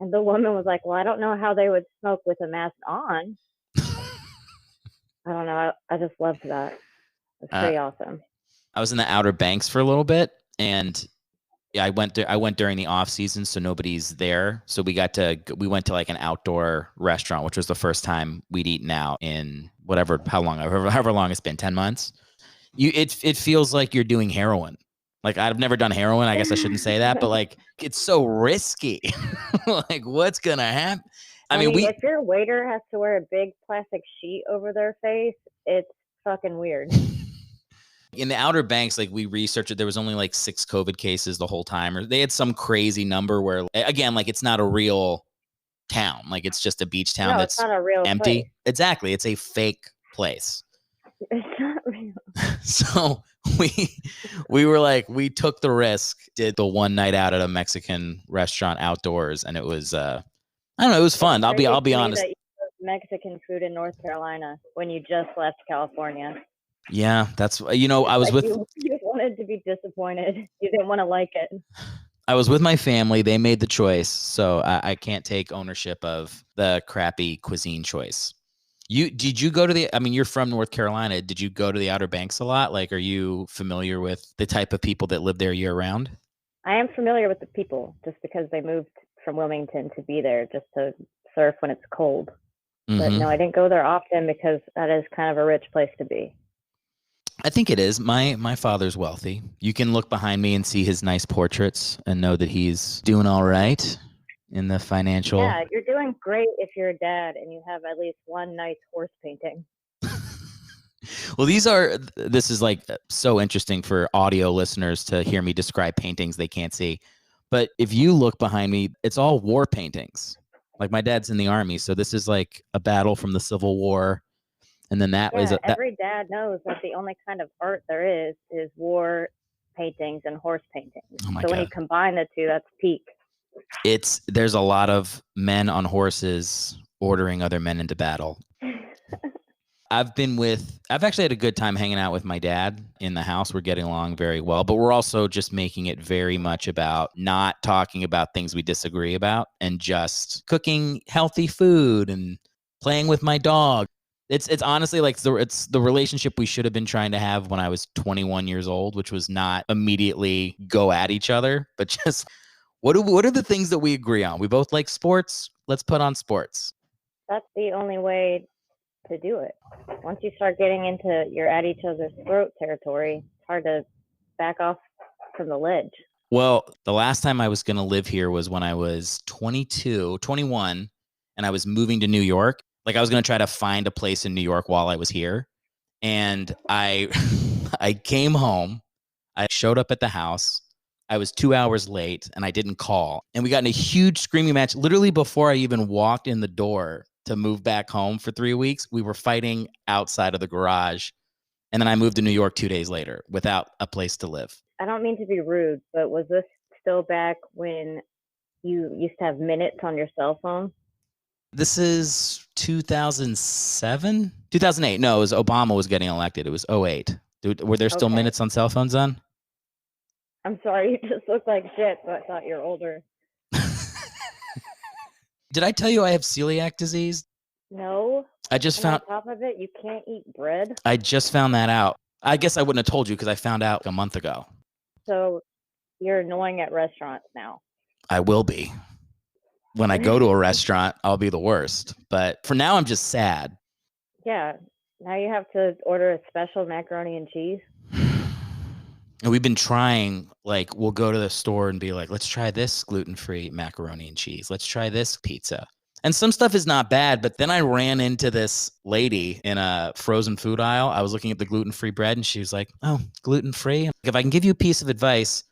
And the woman was like, well, I don't know how they would smoke with a mask on. I don't know. I just loved that. It's pretty awesome. I was in the Outer Banks for a little bit, and yeah, I went during the off season, so nobody's there. So we went to like an outdoor restaurant, which was the first time we'd eaten out in however long it's been, 10 months. It feels like you're doing heroin. Like, I've never done heroin. I guess I shouldn't say that, but like, it's so risky. Like, what's gonna happen? I mean, if your waiter has to wear a big plastic sheet over their face, it's fucking weird. In the Outer Banks, like, we researched it, there was only like 6 COVID cases the whole time, or they had some crazy number where, again, like, it's not a real town. Like, it's just a beach town that's not a real empty. Place. Exactly. It's a fake place. It's not real. So we were like, we took the risk, did the one night out at a Mexican restaurant outdoors, and it was I don't know, it was fun. I'll be honest. That you Mexican food in North Carolina when you just left California. Yeah, that's I was like with you wanted to be disappointed. You didn't want to like it. I was with my family. They made the choice, so I can't take ownership of the crappy cuisine choice. Did you go to you're from North Carolina. Did you go to the Outer Banks a lot? Like, are you familiar with the type of people that live there year round? I am familiar with the people just because they moved from Wilmington to be there just to surf when it's cold. Mm-hmm. But no, I didn't go there often because that is kind of a rich place to be. I think it is. My father's wealthy. You can look behind me and see his nice portraits and know that he's doing all right in the financial. Yeah, you're doing great if you're a dad and you have at least one nice horse painting. Well, this is like so interesting for audio listeners to hear me describe paintings they can't see. But if you look behind me, it's all war paintings. Like, my dad's in the Army, so this is like a battle from the Civil War. And then every dad knows that the only kind of art there is war paintings and horse paintings. Oh my God. When you combine the two, that's peak. There's a lot of men on horses ordering other men into battle. I've actually had a good time hanging out with my dad in the house. We're getting along very well, but we're also just making it very much about not talking about things we disagree about and just cooking healthy food and playing with my dog. It's honestly like it's the relationship we should have been trying to have when I was 21 years old, which was not immediately go at each other, but just what are the things that we agree on? We both like sports. Let's put on sports. That's the only way to do it. Once you start getting into you're at each other's throat territory, it's hard to back off from the ledge. Well, the last time I was going to live here was when I was 21, and I was moving to New York. Like, I was going to try to find a place in New York while I was here. And I came home. I showed up at the house. I was 2 hours late and I didn't call. And we got in a huge screaming match literally before I even walked in the door to move back home for 3 weeks. We were fighting outside of the garage. And then I moved to New York 2 days later without a place to live. I don't mean to be rude, but was this still back when you used to have minutes on your cell phone? This is 2007? 2008. No, it was Obama was getting elected. It was 2008. Were there still minutes on cell phones then? I'm sorry, you just look like shit, so I thought you're older. Did I tell you I have celiac disease? No. I just found. On top of it, you can't eat bread. I just found that out. I guess I wouldn't have told you because I found out a month ago. So you're annoying at restaurants now. I will be. When I go to a restaurant, I'll be the worst. But for now, I'm just sad. Yeah. Now you have to order a special macaroni and cheese. And we've been trying, like, we'll go to the store and be like, let's try this gluten-free macaroni and cheese. Let's try this pizza. And some stuff is not bad, but then I ran into this lady in a frozen food aisle. I was looking at the gluten-free bread, and she was like, oh, gluten-free? If I can give you a piece of advice,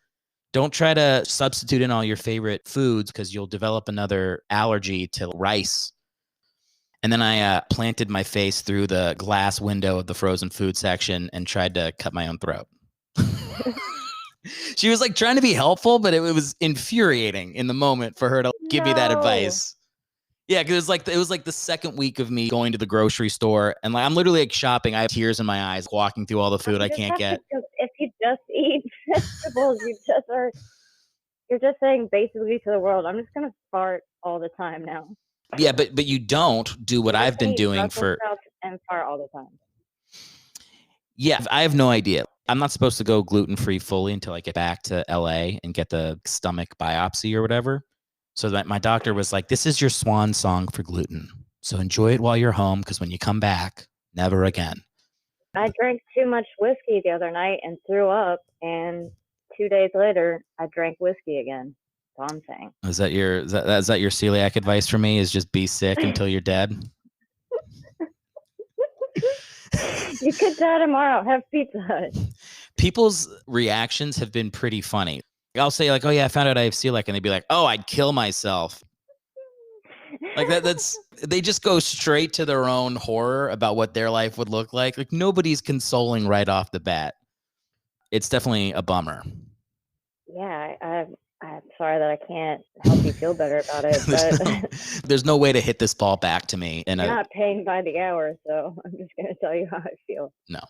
don't try to substitute in all your favorite foods because you'll develop another allergy to rice. And then I planted my face through the glass window of the frozen food section and tried to cut my own throat. She was like trying to be helpful, but it was infuriating in the moment for her to give me that advice. Yeah, because it was like the second week of me going to the grocery store, and like I'm literally like shopping. I have tears in my eyes walking through all the food I can't get. If you just eat vegetables, you're just saying basically to the world, I'm just gonna fart all the time now. Yeah, but you don't do what I've been doing for and fart all the time. Yeah, I have no idea. I'm not supposed to go gluten-free fully until I get back to LA and get the stomach biopsy or whatever. So that my doctor was like, this is your swan song for gluten. So enjoy it while you're home because when you come back, never again. I drank too much whiskey the other night and threw up. And 2 days later, I drank whiskey again. That's all I'm saying. Is that your celiac advice for me is just be sick until you're dead? You could die tomorrow. Have Pizza Hut. People's reactions have been pretty funny. I'll say like, oh yeah, I found out I have celiac, and they'd be like, oh, I'd kill myself. Like they just go straight to their own horror about what their life would look like. Like nobody's consoling right off the bat. It's definitely a bummer. Yeah, I'm sorry that I can't help you feel better about it. But there's no way to hit this ball back to me. You're not paying by the hour, so I'm just going to tell you how I feel. No.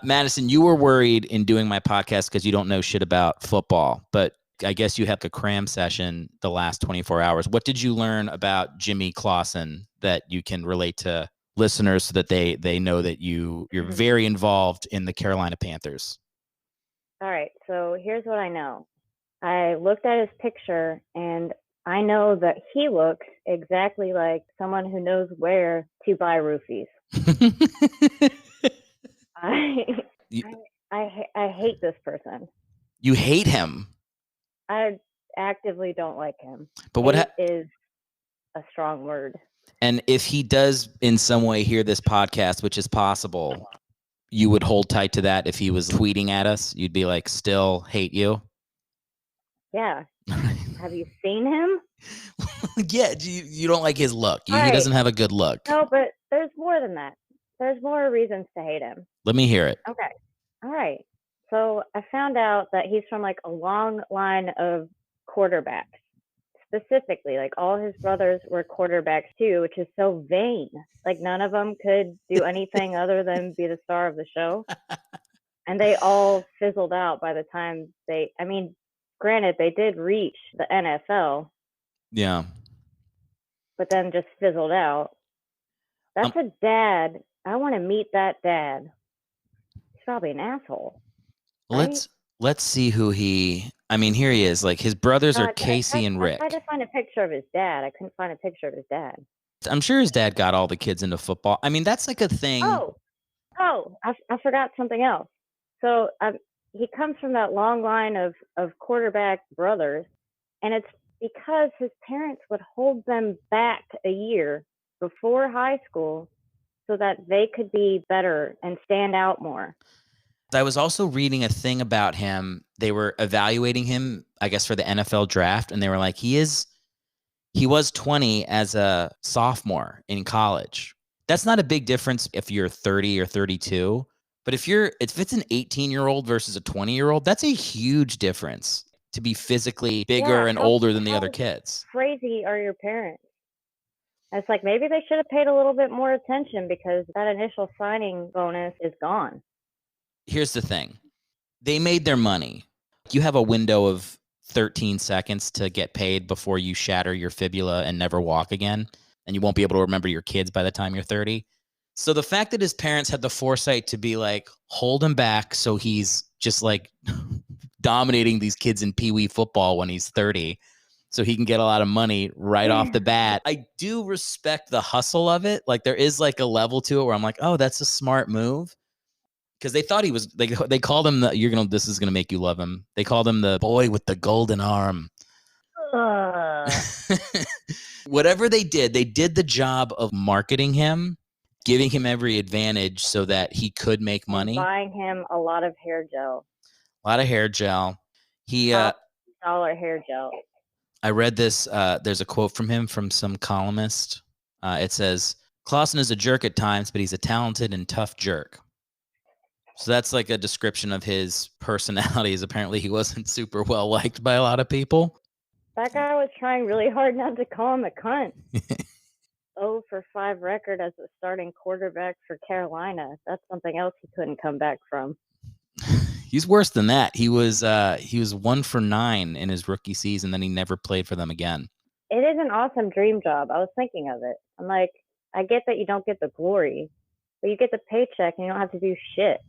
Madison, you were worried in doing my podcast because you don't know shit about football, but I guess you had a cram session the last 24 hours. What did you learn about Jimmy Clausen that you can relate to listeners so that they know that you're very involved in the Carolina Panthers? All right, so here's what I know. I looked at his picture, and I know that he looks exactly like someone who knows where to buy roofies. I hate this person. You hate him? I actively don't like him. But what is a strong word. And if he does in some way hear this podcast, which is possible, you would hold tight to that if he was tweeting at us? You'd be like, still hate you? Yeah. Have you seen him? Yeah. You don't like his look. He doesn't have a good look. No, but there's more than that. There's more reasons to hate him. Let me hear it. Okay. All right. So I found out that he's from like a long line of quarterbacks. Specifically, like all his brothers were quarterbacks too, which is so vain. Like none of them could do anything other than be the star of the show. And they all fizzled out by the time granted, they did reach the NFL. Yeah. But then just fizzled out. That's a dad. I want to meet that dad. He's probably an asshole. Right? Let's see who here he is. Like his brothers are Casey and Rick. I tried to find a picture of his dad. I couldn't find a picture of his dad. I'm sure his dad got all the kids into football. I mean, that's like a thing. I forgot something else. So he comes from that long line of quarterback brothers, and it's because his parents would hold them back a year before high school so that they could be better and stand out more. I was also reading a thing about him. They were evaluating him, I guess, for the NFL draft, and they were like, he was 20 as a sophomore in college. That's not a big difference if you're 30 or 32. But if it's an 18-year-old versus a 20-year-old, that's a huge difference to be physically bigger and older than the other kids. Crazy are your parents? It's like maybe they should have paid a little bit more attention because that initial signing bonus is gone. Here's the thing. They made their money. You have a window of 13 seconds to get paid before you shatter your fibula and never walk again, and you won't be able to remember your kids by the time you're 30. So the fact that his parents had the foresight to be like, hold him back so he's just like dominating these kids in Pee Wee football when he's 30 so he can get a lot of money right off the bat. I do respect the hustle of it. Like there is like a level to it where I'm like, oh, that's a smart move. Because they thought he was, they called him this is going to make you love him. They called him the boy with the golden arm. Whatever they did the job of marketing him, giving him every advantage so that he could make money. Buying him a lot of hair gel. A lot of hair gel. He dollar hair gel. I read this. There's a quote from him from some columnist. It says, Clausen is a jerk at times, but he's a talented and tough jerk. So that's like a description of his personalities. Apparently he wasn't super well liked by a lot of people. That guy was trying really hard not to call him a cunt. 0-for-5 record as a starting quarterback for Carolina. That's something else he couldn't come back from. He's worse than that. He was 1-for-9 in his rookie season, then he never played for them again. It is an awesome dream job. I was thinking of it. I'm like, I get that you don't get the glory, but you get the paycheck and you don't have to do shit.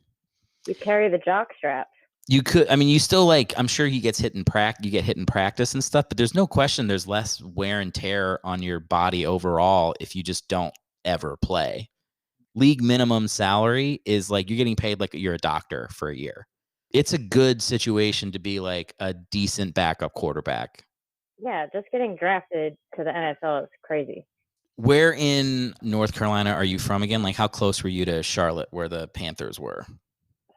You carry the jock strap. You could, I mean, you still like, I'm sure he gets hit in practice, you get hit in practice and stuff, but there's no question there's less wear and tear on your body overall if you just don't ever play. League minimum salary is like you're getting paid like you're a doctor for a year. It's a good situation to be like a decent backup quarterback. Yeah, just getting drafted to the NFL is crazy. Where in North Carolina are you from again? Like how close were you to Charlotte where the Panthers were?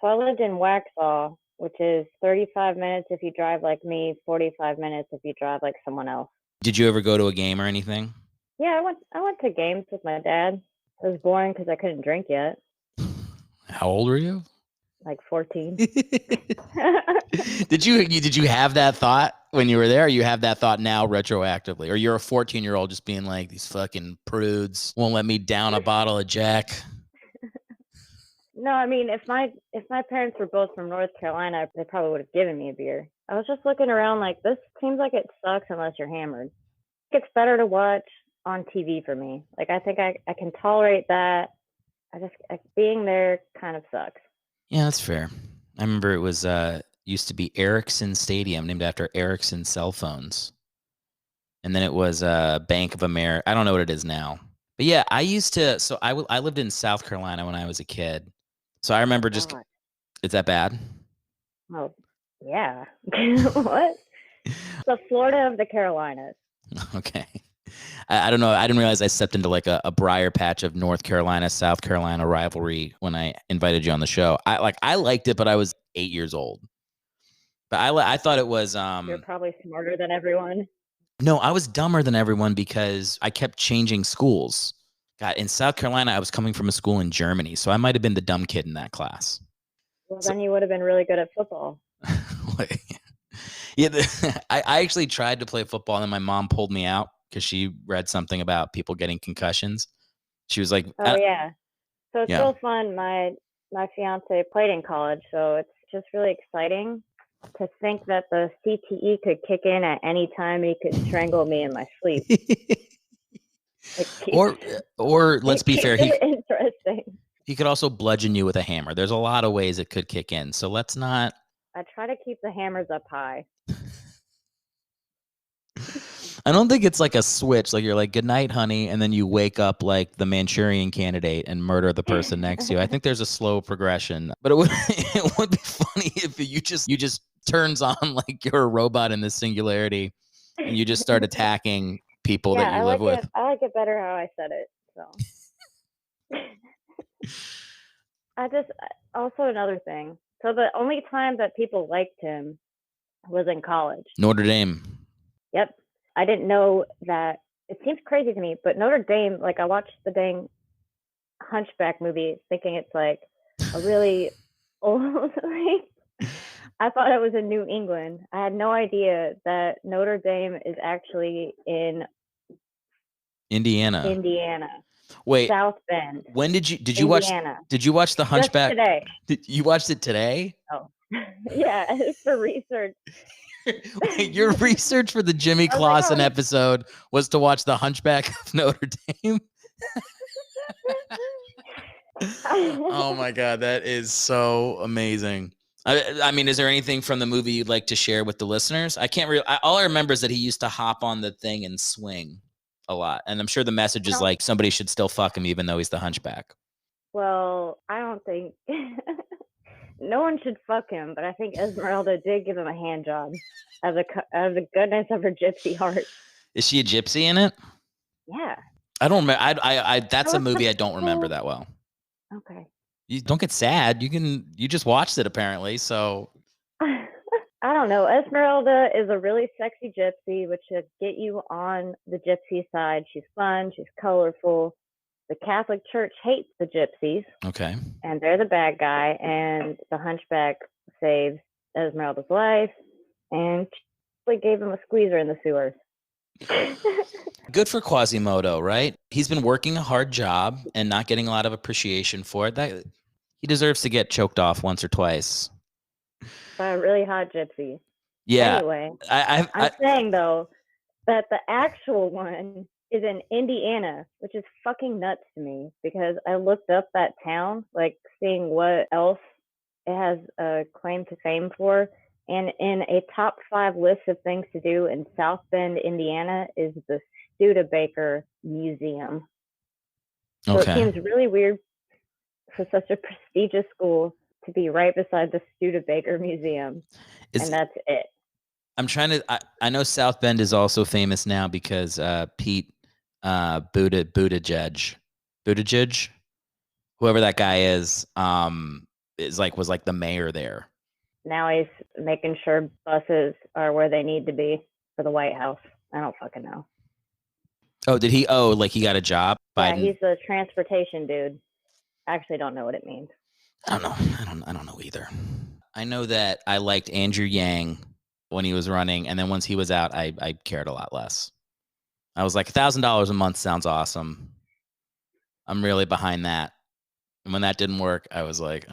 So I lived in Waxhaw, which is 35 minutes if you drive like me, 45 minutes if you drive like someone else. Did you ever go to a game or anything? Yeah, I went to games with my dad. It was boring because I couldn't drink yet. How old were you? Like 14. Did you have that thought when you were there, or you have that thought now retroactively? Or you're a 14-year-old just being like, these fucking prudes won't let me down a bottle of Jack? No, I mean, if my parents were both from North Carolina, they probably would have given me a beer. I was just looking around like, this seems like it sucks unless you're hammered. It's better to watch on TV for me. Like, I think I can tolerate that. Being there kind of sucks. Yeah, that's fair. I remember it was used to be Erickson Stadium, named after Erickson cell phones. And then it was Bank of America. I don't know what it is now. But yeah, I used to, so I lived in South Carolina when I was a kid. So I remember just, is that bad? Oh, yeah. What? The Florida of the Carolinas. Okay. I don't know. I didn't realize I stepped into like a briar patch of North Carolina, South Carolina rivalry when I invited you on the show. I liked it, but I was 8 years old. But I thought it was. You're probably smarter than everyone. No, I was dumber than everyone because I kept changing schools. God, in South Carolina, I was coming from a school in Germany, so I might have been the dumb kid in that class. Well, then you would have been really good at football. Yeah, I actually tried to play football, and then my mom pulled me out because she read something about people getting concussions. She was like, "Oh yeah." So it's so fun. My fiance played in college, so it's just really exciting to think that the CTE could kick in at any time. He could strangle me in my sleep. Or let's be fair, interesting. He could also bludgeon you with a hammer. There's a lot of ways it could kick in. So let's not. I try to keep the hammers up high. I don't think it's like a switch. Like you're like, good night, honey. And then you wake up like the Manchurian Candidate and murder the person next to you. I think there's a slow progression, but it would be funny if you just turns on like you're a robot in this singularity and you just start attacking people that you live with. I like it better how I said it. So also another thing. So the only time that people liked him was in college. Notre Dame. Yep. I didn't know that. It seems crazy to me, but Notre Dame, like I watched the dang Hunchback movie thinking it's like a really old, like, I thought it was in New England. I had no idea that Notre Dame is actually in Indiana. Indiana. Wait. South Bend. When did you Indiana. watch The Hunchback? Just today. You watched it today? Oh. Yeah, for research. Wait, your research for the Jimmy Clausen episode was to watch The Hunchback of Notre Dame? Oh my God, that is so amazing. I mean, is there anything from the movie you'd like to share with the listeners? I can't really. All I remember is that he used to hop on the thing and swing a lot, and I'm sure the message is like somebody should still fuck him even though he's the hunchback. Well, I don't think no one should fuck him, but I think Esmeralda did give him a hand job as a goodness of her gypsy heart. Is she a gypsy in it? Yeah. I don't remember. I that's a movie I don't remember that well. Okay. You don't get sad. You just watched it apparently, so. I don't know. Esmeralda is a really sexy gypsy, which should get you on the gypsy side. She's fun. She's colorful. The Catholic Church hates the gypsies. Okay. And they're the bad guy. And the hunchback saves Esmeralda's life and she gave him a squeezer in the sewers. Good for Quasimodo, right? He's been working a hard job and not getting a lot of appreciation for it. That he deserves to get choked off once or twice. By a really hot gypsy. Yeah. Anyway, I'm saying though that the actual one is in Indiana, which is fucking nuts to me because I looked up that town, like seeing what else it has a claim to fame for. And in a top 5 list of things to do in South Bend, Indiana, is the Studebaker Museum. So It seems really weird for such a prestigious school to be right beside the Studebaker Museum. And that's it. I'm trying to. I know South Bend is also famous now because Pete Buttigieg, whoever that guy is was like the mayor there. Now he's making sure buses are where they need to be for the White House. I don't fucking know. Oh, did he? Oh, like he got a job? Yeah, Biden? He's a transportation dude. I actually don't know what it means. I don't know. I don't know either. I know that I liked Andrew Yang when he was running, and then once he was out, I cared a lot less. I was like, $1,000 a month sounds awesome. I'm really behind that. And when that didn't work, I was like,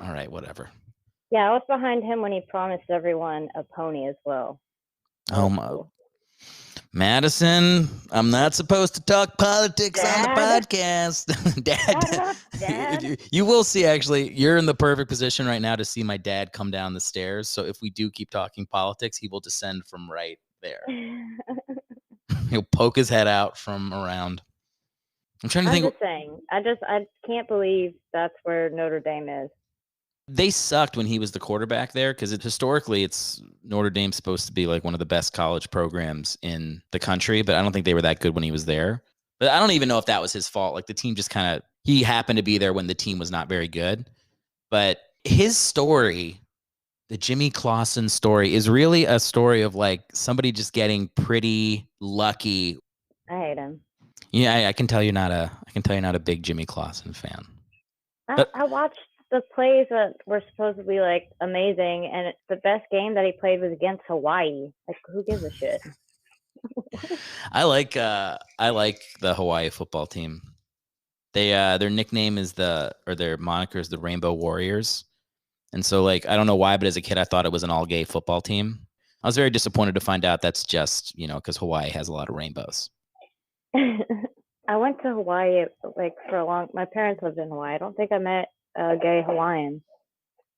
all right, whatever. Yeah, I was behind him when he promised everyone a pony as well. Oh my. Madison, I'm not supposed to talk politics on the podcast. Dad. You will see, actually, you're in the perfect position right now to see my dad come down the stairs. So if we do keep talking politics, he will descend from right there. He'll poke his head out from around. I'm trying to think. I'm just saying, I can't believe that's where Notre Dame is. They sucked when he was the quarterback there because historically it's Notre Dame's supposed to be like one of the best college programs in the country, but I don't think they were that good when he was there. But I don't even know if that was his fault. Like the team just he happened to be there when the team was not very good. But his story, the Jimmy Clausen story, is really a story of like somebody just getting pretty lucky. I hate him. Yeah, I can tell you're not a big Jimmy Clausen fan. I watched the plays that were supposed to be like amazing, and the best game that he played was against Hawaii. Like, who gives a shit? I like the Hawaii football team. They their nickname is their moniker is the Rainbow Warriors, and so like I don't know why, but as a kid I thought it was an all gay football team. I was very disappointed to find out that's just because Hawaii has a lot of rainbows. I went to Hawaii like my parents lived in Hawaii. I don't think I met a gay Hawaiian,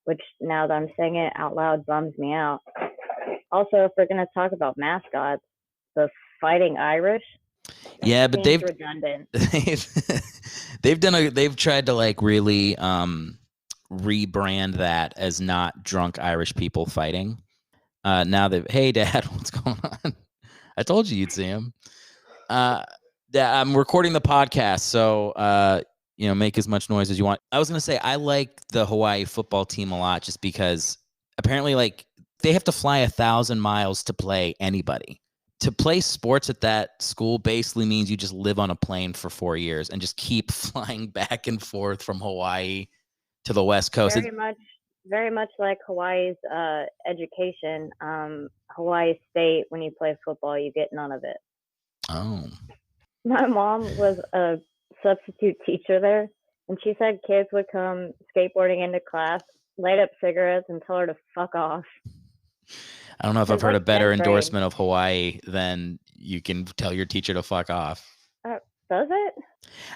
which now that I'm saying it out loud bums me out. Also, if we're going to talk about mascots, the Fighting Irish. Yeah, but they've redundant. they've tried to like really rebrand that as not drunk Irish people fighting. Now hey Dad, what's going on? I told you you'd see him. I'm recording the podcast, so make as much noise as you want. I was gonna say I like the Hawaii football team a lot, just because apparently like they have to fly 1,000 miles to play anybody. To play sports at that school basically means you just live on a plane for 4 years and just keep flying back and forth from Hawaii to the West Coast. Very much like Hawaii's education. Hawaii State, when you play football, you get none of it. Oh. My mom was a substitute teacher there, and she said kids would come skateboarding into class, light up cigarettes, and tell her to fuck off. I don't know if It I've was heard like a better 10th grade. endorsement of Hawaii than you can tell your teacher to fuck off. Does it?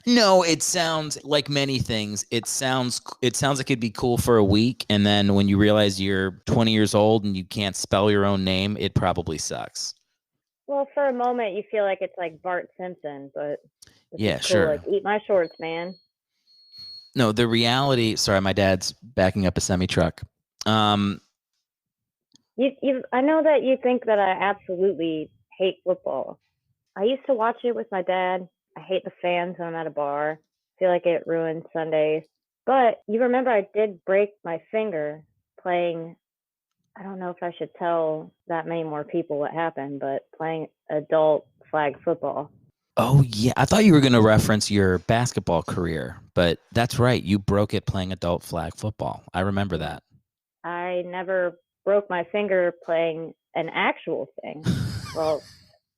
No, it sounds like many things. It sounds like it'd be cool for a week, and then when you realize you're 20 years old and you can't spell your own name, it probably sucks. Well, for a moment, you feel like it's like Bart Simpson, but Yeah, cool. sure. Like, eat my shorts, man. No, the reality. Sorry, my dad's backing up a semi truck. I know that you think that I absolutely hate football. I used to watch it with my dad. I hate the fans when I'm at a bar. I feel like it ruins Sundays. But you remember I did break my finger playing. I don't know if I should tell that many more people what happened, but playing adult flag football. Oh, yeah. I thought you were going to reference your basketball career, but that's right. You broke it playing adult flag football. I remember that. I never broke my finger playing an actual thing. Well,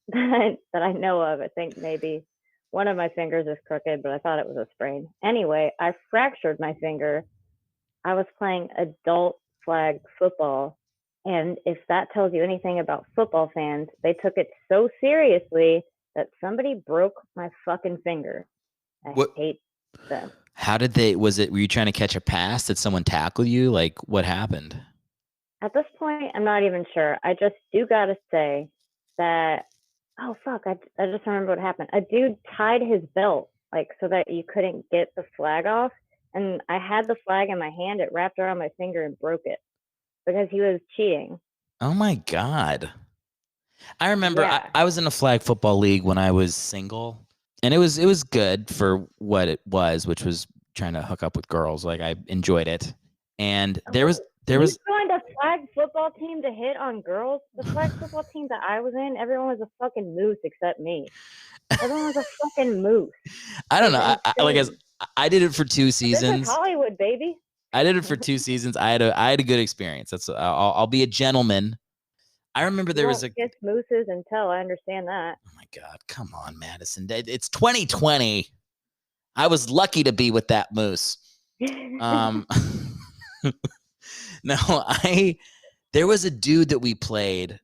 that I know of. I think maybe one of my fingers is crooked, but I thought it was a sprain. Anyway, I fractured my finger. I was playing adult flag football. And if that tells you anything about football fans, they took it so seriously that somebody broke my fucking finger. I hate them. How did they, were you trying to catch a pass? Did someone tackle you? Like, what happened? At this point, I'm not even sure. I just do got to say that, oh, fuck, I just remember what happened. A dude tied his belt, like, so that you couldn't get the flag off. And I had the flag in my hand. It wrapped around my finger and broke it because he was cheating. Oh, my God. I remember I was in a flag football league when I was single, and it was good for what it was, which was trying to hook up with girls. Like, I enjoyed it. And there was You joined a flag football team to hit on girls? The flag football team that I was in, everyone was a fucking moose except me. Everyone was a fucking moose. I don't know. I did it for 2 seasons. This is Hollywood, baby. I did it for 2 seasons. I had a good experience. That's I'll be a gentleman. I remember there was a kiss mooses until I understand that. Oh my God, come on, Madison. It's 2020. I was lucky to be with that moose. No, there was a dude that we played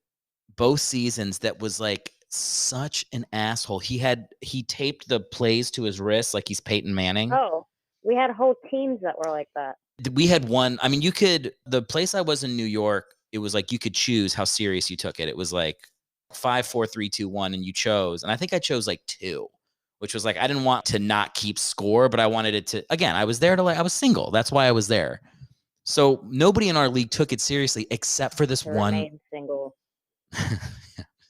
both seasons that was like such an asshole. He taped the plays to his wrist like he's Peyton Manning. Oh, we had whole teams that were like that. We had one. I mean, the place I was in New York, it was like you could choose how serious you took it. It was like 5, 4, 3, 2, 1, and you chose. And I think I chose like 2, which was like I didn't want to not keep score, but I wanted it to. Again, I was there to I was single. That's why I was there. So nobody in our league took it seriously except for this one. Single.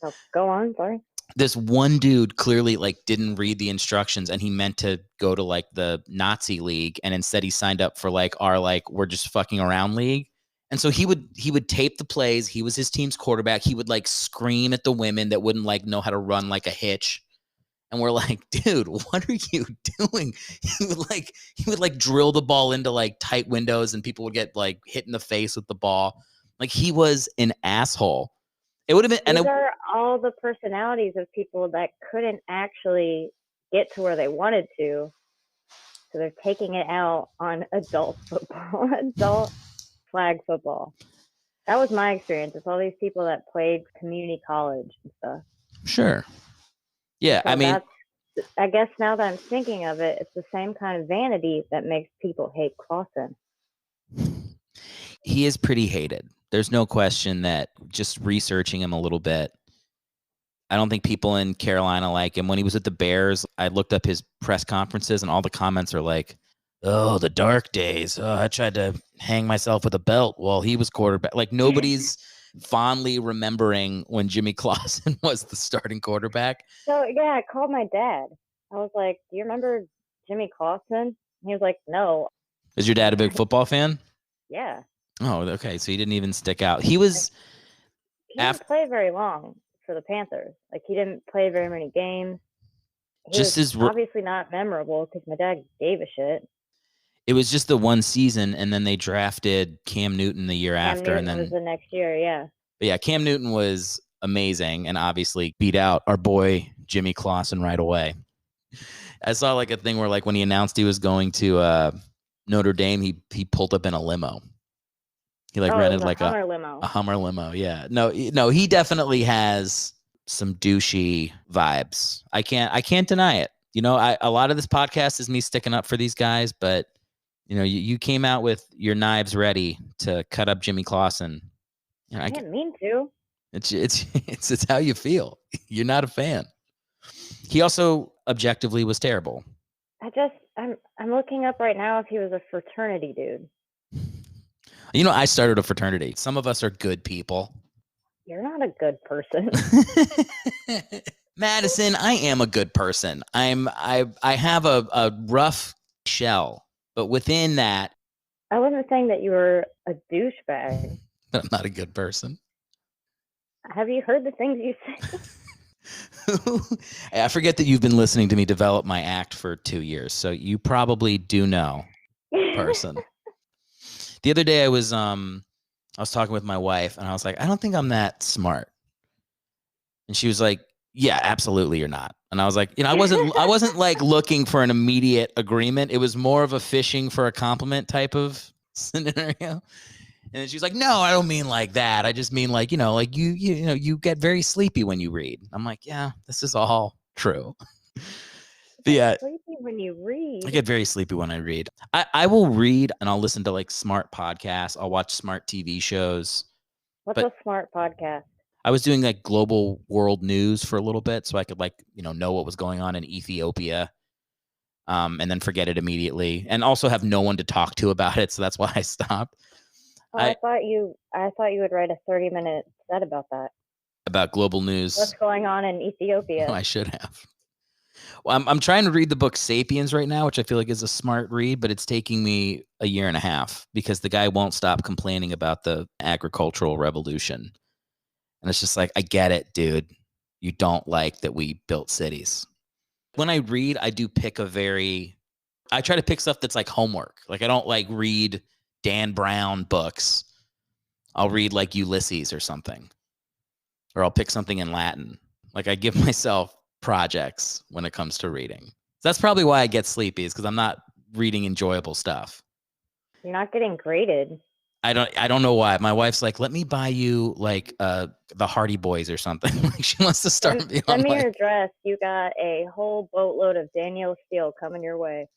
Oh, go on, sorry. This one dude clearly like didn't read the instructions, and he meant to go to like the Nazi league, and instead he signed up for like our like we're just fucking around league. And so he would tape the plays. He was his team's quarterback. He would like scream at the women that wouldn't like know how to run like a hitch. And we're like, dude, what are you doing? He would like drill the ball into like tight windows, and people would get like hit in the face with the ball. Like, he was an asshole. It would have been. These are all the personalities of people that couldn't actually get to where they wanted to. So they're taking it out on adult football, adult flag football. That was my experience. It's all these people that played community college and stuff. Sure. Yeah, so I mean, I guess now that I'm thinking of it, it's the same kind of vanity that makes people hate Clausen. He is pretty hated. There's no question that just researching him a little bit, I don't think people in Carolina like him. When he was at the Bears, I looked up his press conferences, and all the comments are like, oh, the dark days. Oh, I tried to hang myself with a belt while he was quarterback. Like, nobody's fondly remembering when Jimmy Clausen was the starting quarterback. So, yeah, I called my dad. I was like, do you remember Jimmy Clausen? He was like, no. Is your dad a big football fan? Yeah. Oh, okay. So he didn't even stick out. He didn't play very long for the Panthers. Like, he didn't play very many games. He was obviously not memorable because my dad gave a shit. It was just the one season, and then they drafted Cam Newton the year after. And then was the next year, yeah. But yeah, Cam Newton was amazing and obviously beat out our boy Jimmy Clausen right away. I saw like a thing where like when he announced he was going to Notre Dame, he pulled up in a limo. He like rented like Hummer limo. a Hummer limo. Yeah. No, he definitely has some douchey vibes. I can't deny it. A lot of this podcast is me sticking up for these guys, but you came out with your knives ready to cut up Jimmy Clausen. I didn't mean to. It's how you feel. You're not a fan. He also objectively was terrible. I'm looking up right now if he was a fraternity dude. I started a fraternity. Some of us are good people. You're not a good person. Madison, I am a good person. I have a rough shell, but within that, I wasn't saying that you were a douchebag. I'm not a good person. Have you heard the things you say? I forget that you've been listening to me develop my act for 2 years, so you probably do know person. The other day I was talking with my wife and I was like, I don't think I'm that smart. And she was like, yeah, absolutely you're not. And I was like, I wasn't like looking for an immediate agreement. It was more of a fishing for a compliment type of scenario. And then she's like, no, I don't mean like that. I just mean like, like you get very sleepy when you read. I'm like, yeah, this is all true. But yeah, sleepy when you read. I get very sleepy when I read. I will read and I'll listen to like smart podcasts. I'll watch smart TV shows. What's a smart podcast? I was doing like global world news for a little bit so I could like, know what was going on in Ethiopia. And then forget it immediately and also have no one to talk to about it. So that's why I stopped. I thought you would write a 30-minute set about that. About global news. What's going on in Ethiopia? I should have. Well, I'm trying to read the book Sapiens right now, which I feel like is a smart read, but it's taking me a year and a half because the guy won't stop complaining about the agricultural revolution. And it's just like, I get it, dude. You don't like that we built cities. When I read, I do pick I try to pick stuff that's like homework. Like I don't like read Dan Brown books. I'll read like Ulysses or something. Or I'll pick something in Latin. Like I give myself projects when it comes to reading. That's probably why I get sleepy is because I'm not reading enjoyable stuff. You're not getting graded. I don't know why. My wife's like, let me buy you like the Hardy Boys or something. Like she wants to start me on. Send me your address. You got a whole boatload of Danielle Steele coming your way.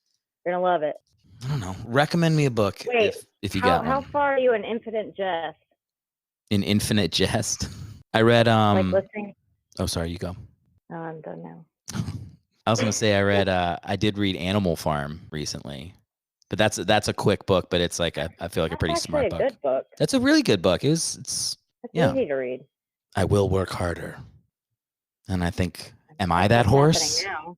You're gonna love it. I don't know. Recommend me a book. Wait, if you got one. How far are you in Infinite Jest? In Infinite Jest? I read like listening. Oh, sorry, you go. No, I'm done now. I was gonna say I did read Animal Farm recently. But that's a quick book, but it's like I feel like a pretty smart book. Good book. That's a really good book. It's easy to read. I will work harder. And I think, am I that horse? Now.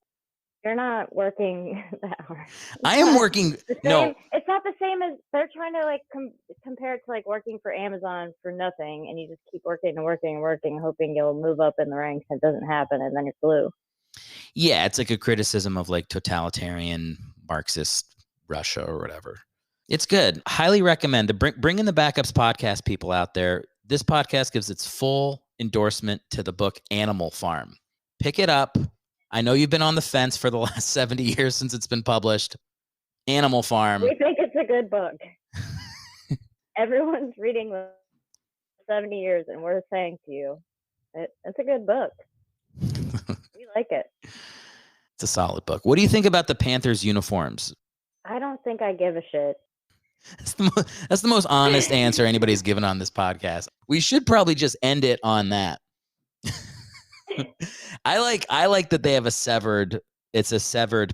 You're not working that hard. I am working. No, it's not the same as they're trying to like compare it to like working for Amazon for nothing, and you just keep working and working and working, hoping you'll move up in the ranks. It doesn't happen, and then you're blue. Yeah, it's like a criticism of like totalitarian Marxist Russia or whatever. It's good. Highly recommend. Bring in the Backups podcast people out there. This podcast gives its full endorsement to the book Animal Farm. Pick it up. I know you've been on the fence for the last 70 years since it's been published. Animal Farm. We think it's a good book. Everyone's reading the 70 years, and we're saying to you, it's a good book. We like it. It's a solid book. What do you think about the Panthers uniforms? I don't think I give a shit. That's the most honest answer anybody's given on this podcast. We should probably just end it on that. I like that they have a severed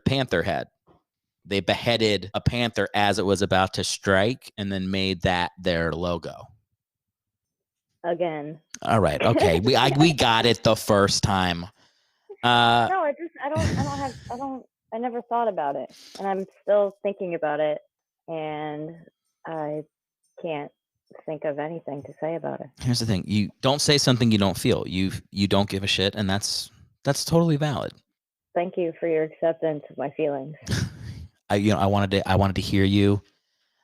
panther head. They beheaded a panther as it was about to strike and then made that their logo. Again. All right. Okay. We got it the first time. No, I never thought about it, and I'm still thinking about it, and I can't think of anything to say about it. Here's the thing: you don't say something you don't feel. You don't give a shit, and that's totally valid. Thank you for your acceptance of my feelings. I wanted to hear you.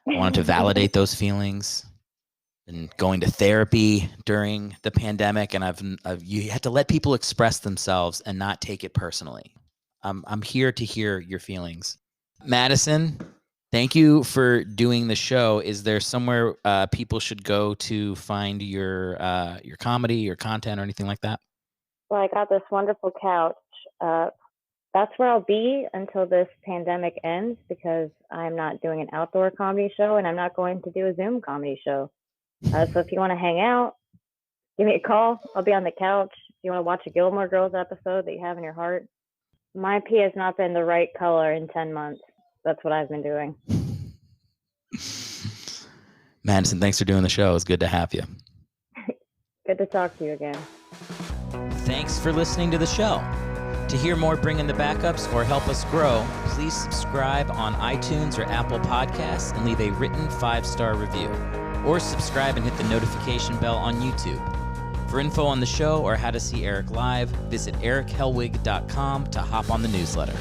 I wanted to validate those feelings. been going to therapy during the pandemic, and you had to let people express themselves and not take it personally. I'm here to hear your feelings. Madison, thank you for doing the show. Is there somewhere people should go to find your comedy, your content, or anything like that? Well, I got this wonderful couch. That's where I'll be until this pandemic ends, because I'm not doing an outdoor comedy show and I'm not going to do a Zoom comedy show. So if you want to hang out, give me a call. I'll be on the couch. If you want to watch a Gilmore Girls episode that you have in your heart. My pee has not been the right color in 10 months. That's what I've been doing. Madison, thanks for doing the show. It's good to have you. Good to talk to you again. Thanks for listening to the show. To hear more Bring in the Backups or help us grow, please subscribe on iTunes or Apple Podcasts and leave a written 5-star review. Or subscribe and hit the notification bell on YouTube. For info on the show or how to see Erick live, visit erickhellwig.com to hop on the newsletter.